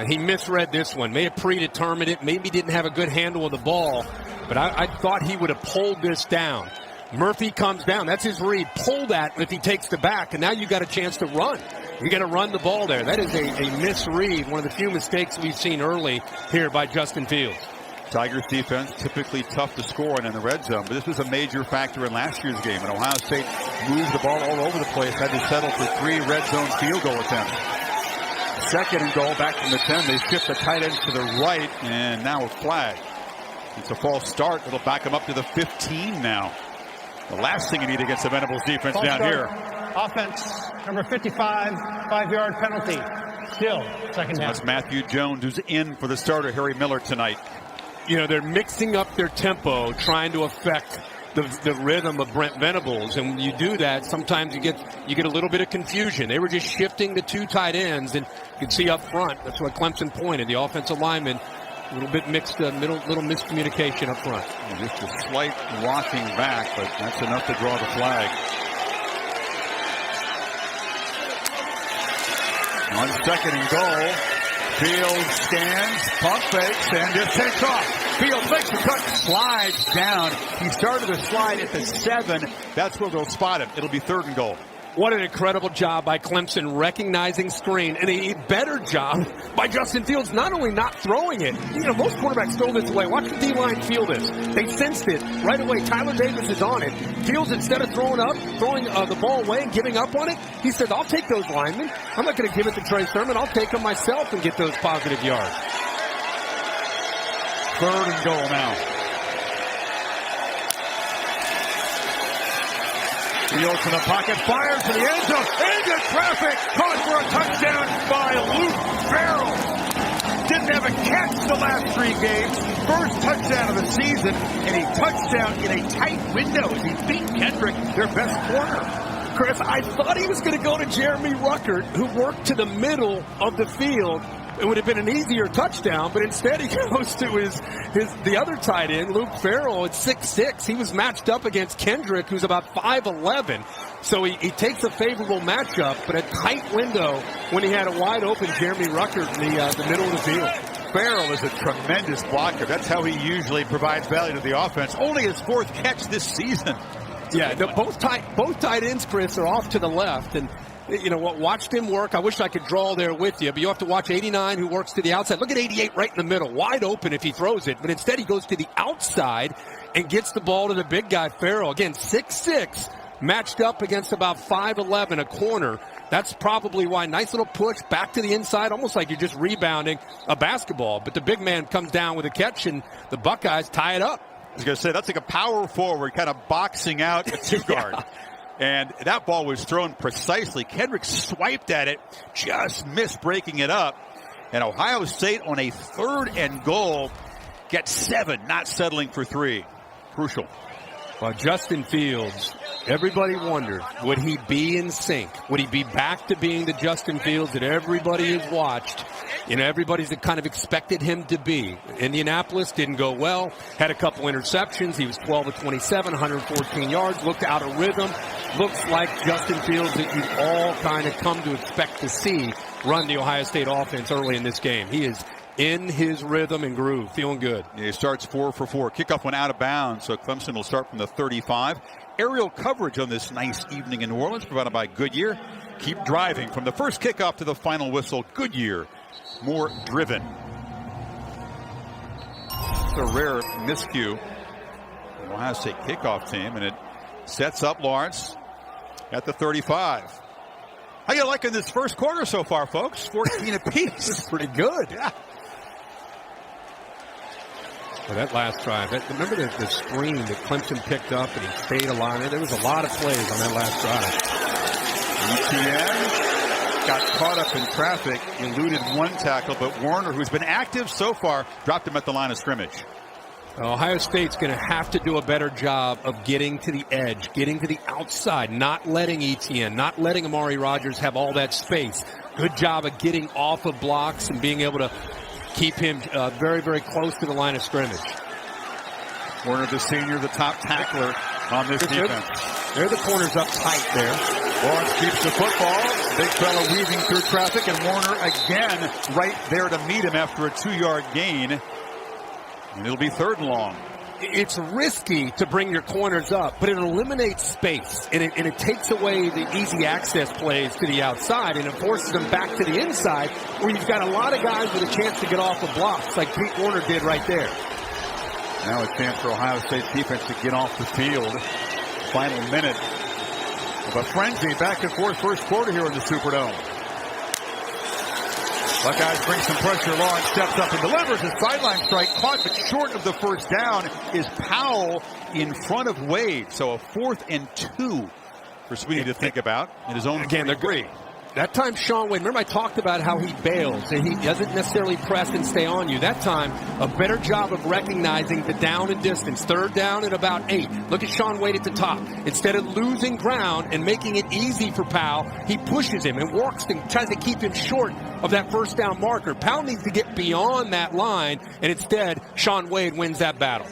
He misread this one. May have predetermined it. Maybe didn't have a good handle of the ball. But I thought he would have pulled this down. Murphy comes down. That's his read. Pull that if he takes the back. And now you got a chance to run. You got to run the ball there. That is a misread. One of the few mistakes we've seen early here by Justin Fields. Tigers defense typically tough to score in the red zone, but this was a major factor in last year's game. And Ohio State moved the ball all over the place, had to settle for 3 red zone field goal attempts. 2nd and goal back from the 10. They shift the tight end to the right, and now a flag. It's a false start. It'll back them up to the 15 now. The last thing you need against the Venables defense false down start. Here. Offense, number 55, 5-yard penalty. Still, second down. That's Matthew Jones, who's in for the starter, Harry Miller, tonight. You know, they're mixing up their tempo, trying to affect the rhythm of Brent Venables. And when you do that, sometimes you get a little bit of confusion. They were just shifting the two tight ends, and you can see up front, that's what Clemson pointed, the offensive lineman. A little bit mixed, little miscommunication up front. Just a slight rocking back, but that's enough to draw the flag. On 2nd and goal, Fields stands, pump fakes, and just takes off. Fields makes the cut, slides down. He started the slide at the 7. That's where they'll spot him. It'll be 3rd and goal. What an incredible job by Clemson recognizing screen, and a better job by Justin Fields not only not throwing it. You know, most quarterbacks throw this away. Watch the D-line feel this. They sensed it right away. Tyler Davis is on it. Fields, instead of throwing the ball away and giving up on it, he said, I'll take those linemen. I'm not going to give it to Trey Sermon. I'll take them myself and get those positive yards. 3rd and goal now. Fields from the pocket, fires to the end zone, into traffic, caught for a touchdown by Luke Farrell. Didn't have a catch the last 3 games. First touchdown of the season, and a touchdown in a tight window as he beat Kendrick, their best corner. Chris, I thought he was going to go to Jeremy Ruckert, who worked to the middle of the field. It would have been an easier touchdown, but instead he goes to the other tight end, Luke Farrell, at 6'6". He was matched up against Kendrick, who's about 5'11". So he takes a favorable matchup, but a tight window when he had a wide open Jeremy Ruckert in the middle of the field. Farrell is a tremendous blocker. That's how he usually provides value to the offense. Only his 4th catch this season. Yeah, both tight ends, Chris, are off to the left, and you know what? Watched him work. I wish I could draw there with you, but you have to watch 89, who works to the outside. Look at 88 right in the middle, wide open if he throws it, but instead he goes to the outside and gets the ball to the big guy, Farrell. Again, 6'6", matched up against about 5'11", a corner. That's probably why. Nice little push back to the inside, almost like you're just rebounding a basketball. But the big man comes down with a catch, and the Buckeyes tie it up. I was going to say, that's like a power forward kind of boxing out a two-guard. Yeah. And that ball was thrown precisely. Kendrick swiped at it, just missed breaking it up. And Ohio State on a 3rd and goal gets 7, not settling for 3. Crucial. Well, Justin Fields, everybody wondered, would he be in sync? Would he be back to being the Justin Fields that everybody has watched? You know, everybody's kind of expected him to be. Indianapolis didn't go well, had a couple interceptions. He was 12 of 27, 114 yards, looked out of rhythm. Looks like Justin Fields that you've all kind of come to expect to see run the Ohio State offense early in this game. He is in his rhythm and groove, feeling good. Yeah, he starts 4 for 4. Kickoff went out of bounds, so Clemson will start from the 35. Aerial coverage on this nice evening in New Orleans provided by Goodyear. Keep driving from the first kickoff to the final whistle. Goodyear, more driven. It's a rare miscue. The Ohio State kickoff team, and it sets up Lawrence at the 35. How you liking this first quarter so far, folks? 14 apiece. It's pretty good. Yeah. Well, that last drive, remember the screen that Clemson picked up and he stayed alive? There was a lot of plays on that last drive. ETN got caught up in traffic, eluded one tackle, but Warner, who's been active so far, dropped him at the line of scrimmage. Ohio State's going to have to do a better job of getting to the edge, getting to the outside, not letting ETN, not letting Amari Rodgers have all that space. Good job of getting off of blocks and being able to keep him very, very close to the line of scrimmage. Warner, the senior, the top tackler on this defense. They're the corners up tight there. Lawrence keeps the football. Big fella weaving through traffic, and Warner again right there to meet him after a 2-yard gain. And it'll be 3rd and long. It's risky to bring your corners up, but it eliminates space, and it takes away the easy access plays to the outside, and it forces them back to the inside, where you've got a lot of guys with a chance to get off of blocks, like Pete Warner did right there. Now a chance for Ohio State's defense to get off the field. Final minute of a frenzy, back and forth first quarter here in the Superdome. Buckeyes bring some pressure. Lawrence steps up and delivers a sideline strike. Caught, but short of the first down is Powell in front of Wade. So a 4th and 2 for Sweeney to think about in his own. Again, they're great. That time, Shaun Wade, remember I talked about how he bails and he doesn't necessarily press and stay on you. That time, a better job of recognizing the down and distance. 3rd down and about 8. Look at Shaun Wade at the top. Instead of losing ground and making it easy for Powell, he pushes him and works and tries to keep him short of that 1st down marker. Powell needs to get beyond that line, and instead, Shaun Wade wins that battle.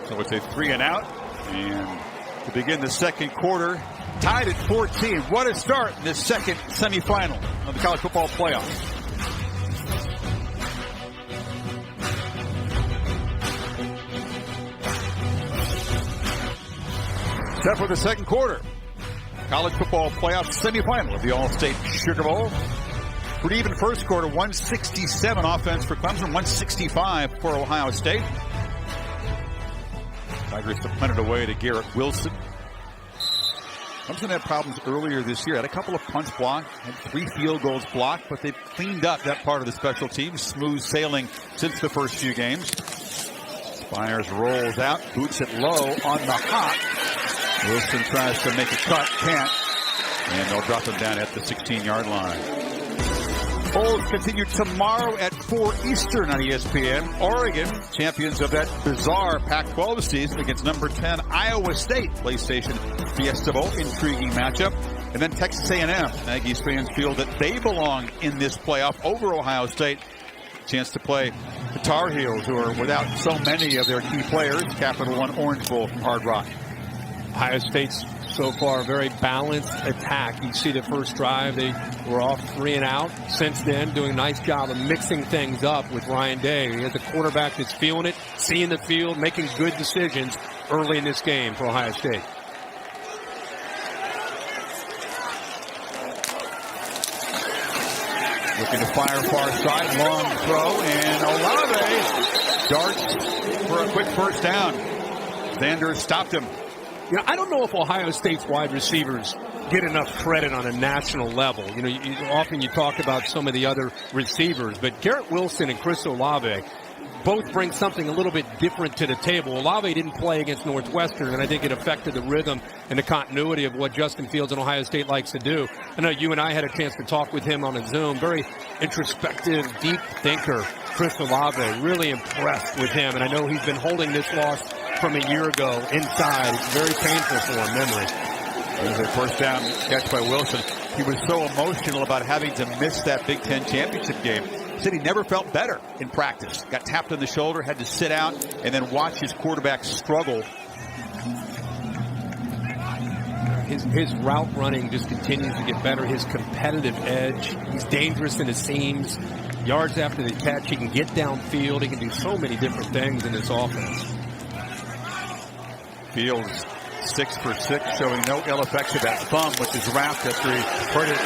So it's a 3 and out. And to begin the second quarter, tied at 14. What a start in this second semifinal of the college football playoff. Set for the second quarter. College football playoff semifinal of the All-State Sugar Bowl. Pretty even first quarter, 167 offense for Clemson, 165 for Ohio State. Tigers to punt it away to Garrett Wilson. Clemson had problems earlier this year. Had a couple of punts blocked, had 3 field goals blocked, but they've cleaned up that part of the special teams. Smooth sailing since the first few games. Spires rolls out, boots it low on the hop. Wilson tries to make a cut, can't, and they'll drop him down at the 16-yard line. Polls continue tomorrow at 4 Eastern on ESPN. Oregon, champions of that bizarre Pac-12 season against number 10 Iowa State. PlayStation Fiesta Bowl, intriguing matchup. And then Texas A&M. Aggies fans feel that they belong in this playoff over Ohio State. Chance to play the Tar Heels, who are without so many of their key players. Capital One Orange Bowl from Hard Rock. Ohio State's so far a very balanced attack. You see the first drive, they were off 3 and out. Since then, doing a nice job of mixing things up with Ryan Day. He has a quarterback that's feeling it, seeing the field, making good decisions early in this game for Ohio State. Looking to fire far side, long throw, and Olave darts for a quick first down. Xander stopped him. You know, I don't know if Ohio State's wide receivers get enough credit on a national level. You know, often you talk about some of the other receivers, but Garrett Wilson and Chris Olave both bring something a little bit different to the table. Olave didn't play against Northwestern, and I think it affected the rhythm and the continuity of what Justin Fields and Ohio State likes to do. I know you and I had a chance to talk with him on a Zoom. Very introspective, deep thinker, Chris Olave. Really impressed with him, and I know he's been holding this loss from a year ago inside. It's very painful for him, memory. There's a first down catch by Wilson. He was so emotional about having to miss that Big Ten championship game. He said he never felt better in practice. Got tapped on the shoulder, had to sit out, and then watch his quarterback struggle. His route running just continues to get better. His competitive edge. He's dangerous in his seams. Yards after the catch. He can get downfield. He can do so many different things in this offense. Fields 6 for 6, showing no ill effects of that thumb, which is wrapped after he hurt it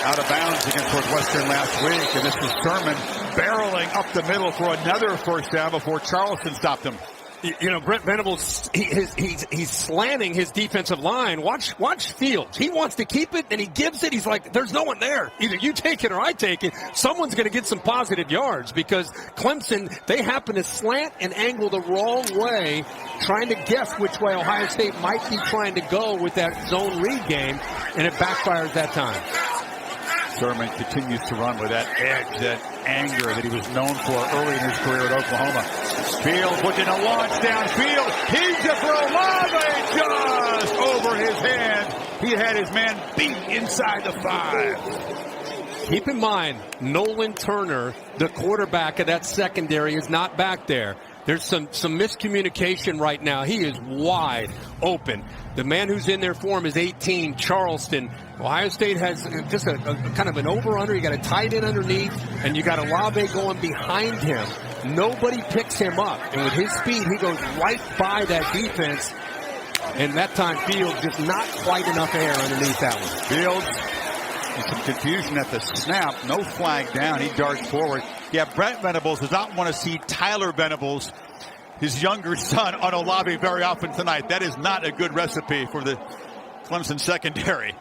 out of bounds against Northwestern last week. And this was Sermon barreling up the middle for another first down before Charleston stopped him. You know, Brent Venables, he's slanting his defensive line. Watch Fields. He wants to keep it, and he gives it. He's like, there's no one there. Either you take it or I take it. Someone's going to get some positive yards because Clemson, they happen to slant and angle the wrong way, trying to guess which way Ohio State might be trying to go with that zone read game, and it backfires that time. Sermon continues to run with that edge, that anger that he was known for early in his career at Oklahoma. Fields looking to launch downfield. He's a for Olave just over his head. He had his man beat inside the 5. Keep in mind, Nolan Turner, the quarterback of that secondary, is not back there. There's some miscommunication right now. He is wide open. The man who's in there for him is 18, Charleston. Ohio State has just a kind of an over-under. You got a tight end underneath, and you got Olave going behind him. Nobody picks him up. And with his speed, he goes right by that defense. And that time, Fields just not quite enough air underneath that one. Fields, some confusion at the snap. No flag down. He darts forward. Yeah, Brent Venables does not want to see Tyler Venables, his younger son, on Olave very often tonight. That is not a good recipe for the Clemson secondary.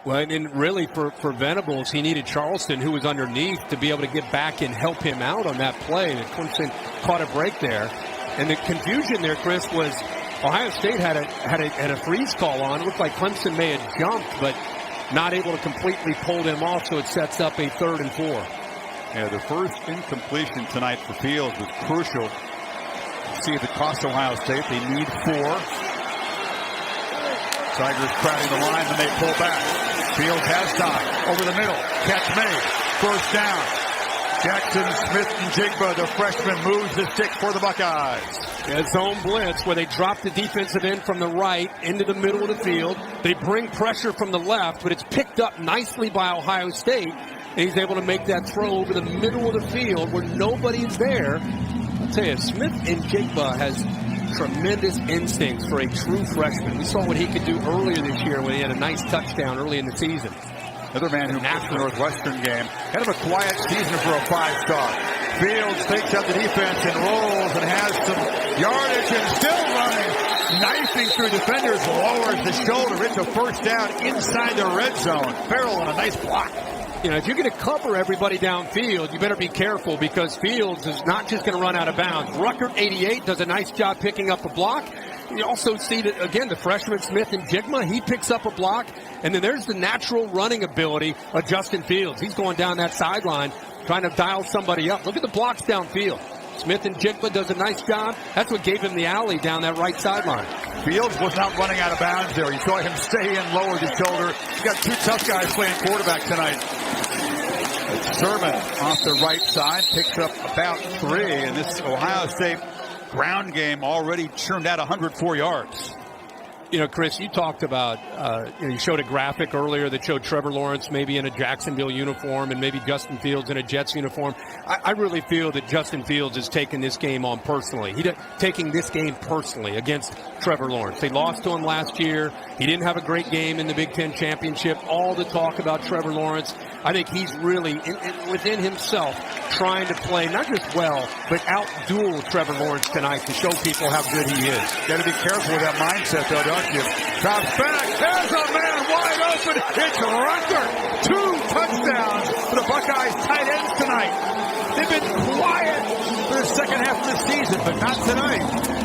Well, and really for Venables, he needed Charleston, who was underneath, to be able to get back and help him out on that play. And Clemson caught a break there. And the confusion there, Chris, was Ohio State had a freeze call on. It looked like Clemson may have jumped, but not able to completely pull them off, so it sets up a 3rd and 4. Yeah, the first incompletion tonight for Fields was crucial. See if it costs Ohio State. They need 4. Tigers crowding the line, then they pull back. Fields has time. Over the middle. Catch made. First down. Jackson Smith-Njigba, the freshman, moves the stick for the Buckeyes. Yeah, zone blitz where they drop the defensive end from the right into the middle of the field. They bring pressure from the left, but it's picked up nicely by Ohio State. And he's able to make that throw over the middle of the field where nobody's there. I'll tell you, Smith-Njigba has tremendous instincts for a true freshman. We saw what he could do earlier this year when he had a nice touchdown early in the season. Another man who matched the Northwestern game. Kind of a quiet season for a 5-star. Fields takes out the defense and rolls and has some yardage and still running. Knifing through defenders, lowers the shoulder. It's a first down inside the red zone. Farrell on a nice block. You know, if you're going to cover everybody downfield, you better be careful because Fields is not just going to run out of bounds. Ruckert, 88, does a nice job picking up a block. You also see that, again, the freshman Smith-Njigba, he picks up a block. And then there's the natural running ability of Justin Fields. He's going down that sideline trying to dial somebody up. Look at the blocks downfield. Smith-Njigba does a nice job. That's what gave him the alley down that right sideline. Fields was not running out of bounds there. You saw him stay in, lower the shoulder. He's got 2 tough guys playing quarterback tonight. Sermon off the right side picks up about 3, and this Ohio State ground game already churned out 104 yards. You know, Chris, you talked about, you showed a graphic earlier that showed Trevor Lawrence maybe in a Jacksonville uniform and maybe Justin Fields in a Jets uniform. I really feel that Justin Fields is taking this game on personally. He's taking this game personally against Trevor Lawrence. They lost to him last year. He didn't have a great game in the Big Ten championship. All the talk about Trevor Lawrence. I think he's really, within himself, trying to play not just well, but out-duel Trevor Lawrence tonight to show people how good he is. Got to be careful with that mindset, though, don't you? Drops back. There's a man wide open. It's Ruckert. 2 touchdowns for the Buckeyes tight ends tonight. They've been quiet for the second half of the season, but not tonight.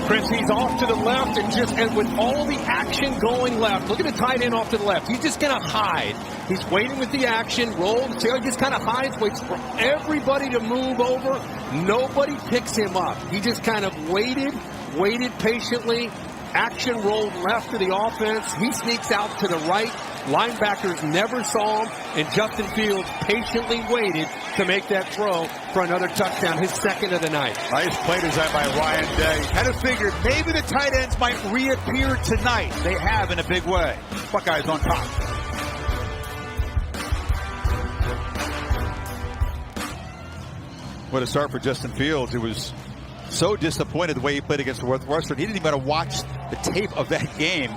Chris, he's off to the left and with all the action going left. Look at the tight end off to the left. He's just going to hide. He's waiting with the action, rolled. See how he just kind of hides, waits for everybody to move over. Nobody picks him up. He just kind of waited patiently. Action rolled left to the offense. He sneaks out to the right. Linebackers never saw him, and Justin Fields patiently waited to make that throw for another touchdown, his second of the night. Nice play design by Ryan Day. Kind of figured maybe the tight ends might reappear tonight. They have in a big way. Buckeyes on top. What a start for Justin Fields. It was so disappointed the way he played against Northwestern. He didn't even watch the tape of that game.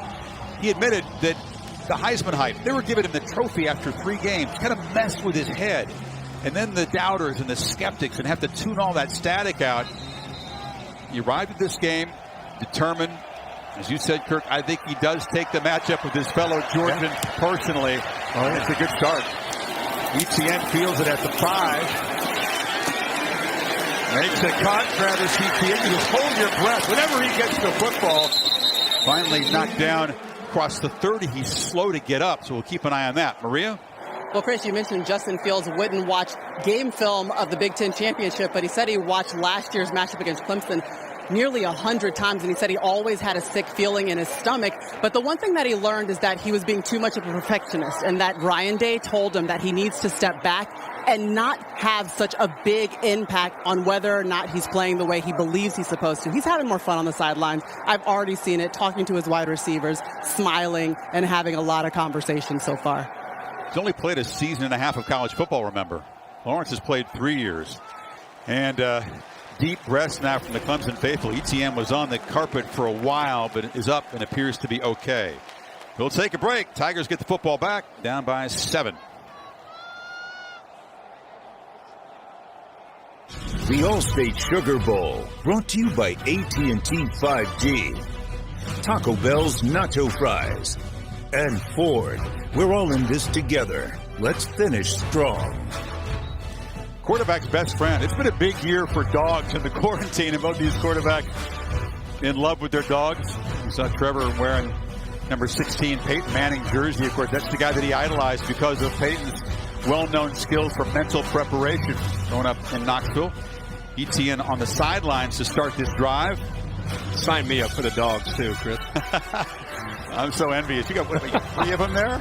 He admitted that the Heisman hype, they were giving him the trophy after 3 games, kind of messed with his head. And then the doubters and the skeptics and have to tune all that static out. He arrived at this game determined. As you said, Kirk, I think he does take the matchup with his fellow Georgian personally. Oh, it's a good start. ETN feels it at the 5. Makes a cut, Travis Etienne. You just hold your breath whenever he gets the football. Finally knocked down across the 30. He's slow to get up, so we'll keep an eye on that. Maria? Well, Chris, you mentioned Justin Fields wouldn't watch game film of the Big Ten championship, but he said he watched last year's matchup against Clemson nearly 100 times, and he said he always had a sick feeling in his stomach. But the one thing that he learned is that he was being too much of a perfectionist, and that Ryan Day told him that he needs to step back and not have such a big impact on whether or not he's playing the way he believes he's supposed to. He's having more fun on the sidelines. I've already seen it, talking to his wide receivers, smiling, and having a lot of conversations so far. He's only played a season and a half of college football, remember. Lawrence has played 3 years. And deep breaths now from the Clemson faithful. ETN was on the carpet for a while, but is up and appears to be okay. We'll take a break. Tigers get the football back, down by 7. The Allstate Sugar Bowl, brought to you by AT&T 5G. Taco Bell's Nacho Fries. And Ford. We're all in this together. Let's finish strong. Quarterback's best friend. It's been a big year for dogs in the quarantine, and both these quarterbacks in love with their dogs. We saw Trevor wearing number 16 Peyton Manning jersey. Of course, that's the guy that he idolized because of Peyton's well-known skills for mental preparation. Going up in Knoxville. Etienne on the sidelines to start this drive. Sign me up for the dogs too, Chris. I'm so envious. You got what, 3 of them there?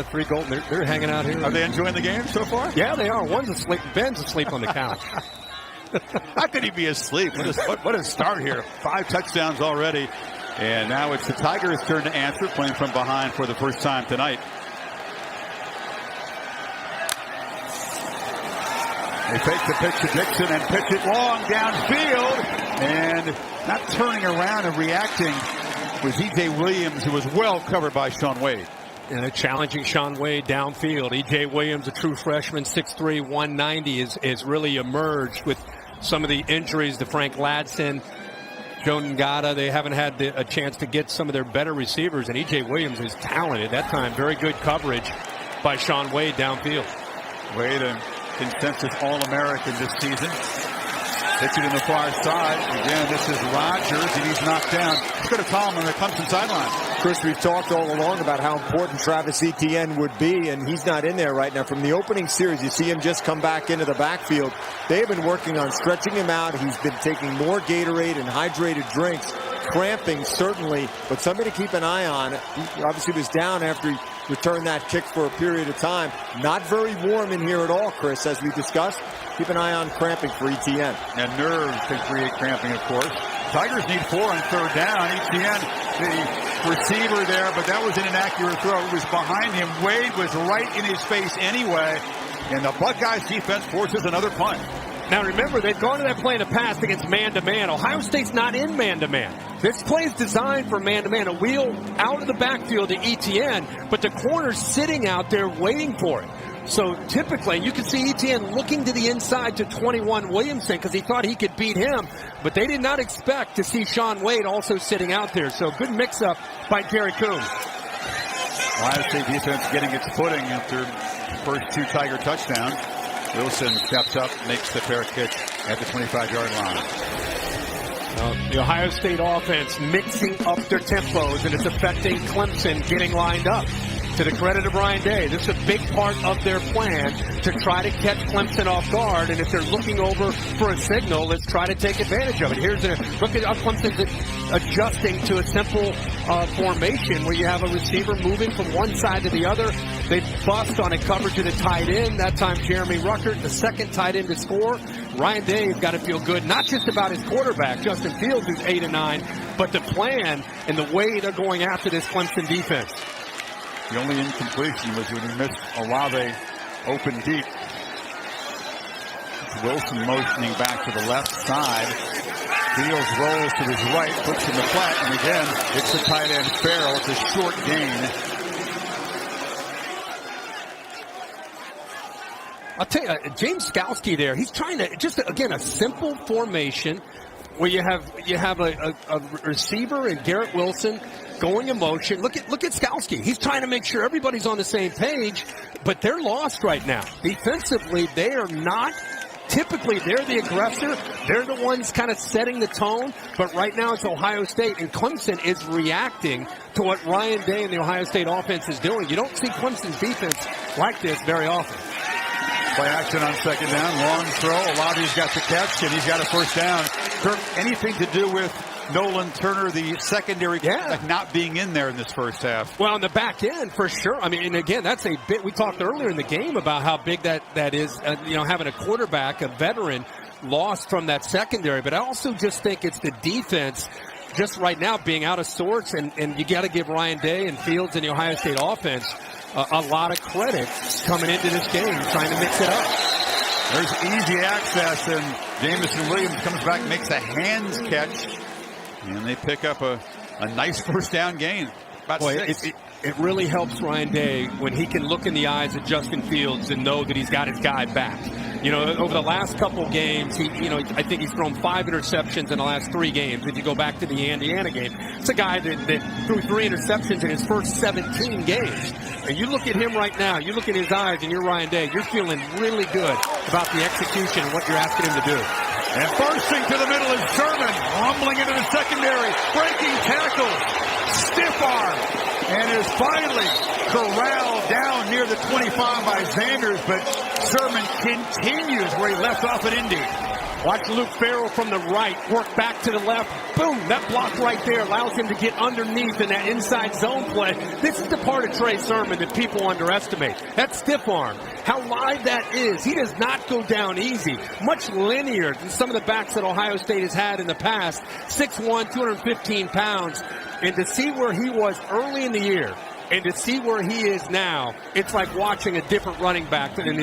3 golden. They're hanging out here. Are they enjoying the game so far? Yeah, they are. One's asleep. Ben's asleep on the couch. How could he be asleep? What a start here. 5 touchdowns already. And now it's the Tigers' turn to answer, playing from behind for the first time tonight. They fake the pitch to Dixon and pitch it long downfield. And not turning around and reacting was E.J. Williams, who was well covered by Shaun Wade. And challenging Shaun Wade downfield. E.J. Williams, a true freshman, 6'3", 190, is really emerged with some of the injuries to Frank Ladson, Joe Ngata. They haven't had a chance to get some of their better receivers, and E.J. Williams is talented. That time, very good coverage by Shaun Wade downfield. Wade, a consensus All-American this season. Pitch it in the far side. Again, this is Rodgers, and he's knocked down. Let's go to Tom on the Clemson sideline. Chris, we've talked all along about how important Travis Etienne would be, and he's not in there right now. From the opening series, you see him just come back into the backfield. They have been working on stretching him out. He's been taking more Gatorade and hydrated drinks. Cramping, certainly, but something to keep an eye on. He obviously was down after he returned that kick for a period of time. Not very warm in here at all, Chris, as we discussed. Keep an eye on cramping for Etienne. And nerves can create cramping, of course. Tigers need 4 on 3rd down. Etienne, the receiver there, but that was an inaccurate throw. It was behind him. Wade was right in his face anyway. And the Buckeyes defense forces another punt. Now remember, they've gone to that play in the past against man-to-man. Ohio State's not in man-to-man. This play is designed for man-to-man. A wheel out of the backfield to Etienne, but the corner's sitting out there waiting for it. So typically, you can see Etienne looking to the inside to 21 Williamson because he thought he could beat him, but they did not expect to see Shaun Wade also sitting out there. So good mix-up by Gary Coombs. Ohio State defense getting its footing after the first 2 Tiger touchdowns. Wilson steps up, makes the fair catch at the 25-yard line. The Ohio State offense mixing up their tempos, and it's affecting Clemson getting lined up. To the credit of Ryan Day, this is a big part of their plan to try to catch Clemson off guard. And if they're looking over for a signal, let's try to take advantage of it. Here's a look at how Clemson's adjusting to a simple formation where you have a receiver moving from one side to the other. They bust on a cover to the tight end. That time, Jeremy Ruckert, the second tight end to score. Ryan Day has got to feel good, not just about his quarterback, Justin Fields, who's 8-9, but the plan and the way they're going after this Clemson defense. The only incompletion was when he missed Olave open deep. Wilson motioning back to the left side. Fields rolls to his right, puts in the flat, and again, it's the tight end Farrell. It's a short gain. I'll tell you, James Skalski there, he's trying to, just again, a simple formation where you have a receiver and Garrett Wilson going in motion. Look at Skalski. He's trying to make sure everybody's on the same page, but they're lost right now. Defensively, they are not. Typically, they're the aggressor. They're the ones kind of setting the tone, but right now it's Ohio State, and Clemson is reacting to what Ryan Day and the Ohio State offense is doing. You don't see Clemson's defense like this very often. Play action on 2nd down. Long throw. Olave's got the catch, and he's got a first down. Kirk, anything to do with Nolan Turner, the secondary, not being in there in this first half? Well, on the back end, for sure. I mean, and again, that's a bit, we talked earlier in the game about how big that is, having a quarterback, a veteran, lost from that secondary. But I also just think it's the defense just right now being out of sorts, and you got to give Ryan Day and Fields and the Ohio State offense a lot of credit coming into this game, trying to mix it up. There's easy access, and Jamison Williams comes back, makes a hands catch, and they pick up a nice first down gain. About 6. It really helps Ryan Day when he can look in the eyes of Justin Fields and know that he's got his guy back. Over the last couple games, I think he's thrown 5 interceptions in the last 3 games. If you go back to the Indiana game, it's a guy that threw 3 interceptions in his first 17 games. And you look at him right now, you look in his eyes, and you're Ryan Day. You're feeling really good about the execution and what you're asking him to do. And bursting to the middle is Sherman, rumbling into the secondary, breaking tackle, stiff arm, and is finally corralled down near the 25 by Sanders, but Sherman continues where he left off at Indy. Watch Luke Farrell from the right work back to the left. Boom, that block right there allows him to get underneath in that inside zone play. This is the part of Trey Sermon that people underestimate. That stiff arm, how live that is. He does not go down easy. Much linear than some of the backs that Ohio State has had in the past. 6'1", 215 pounds. And to see where he was early in the year and to see where he is now, it's like watching a different running back than in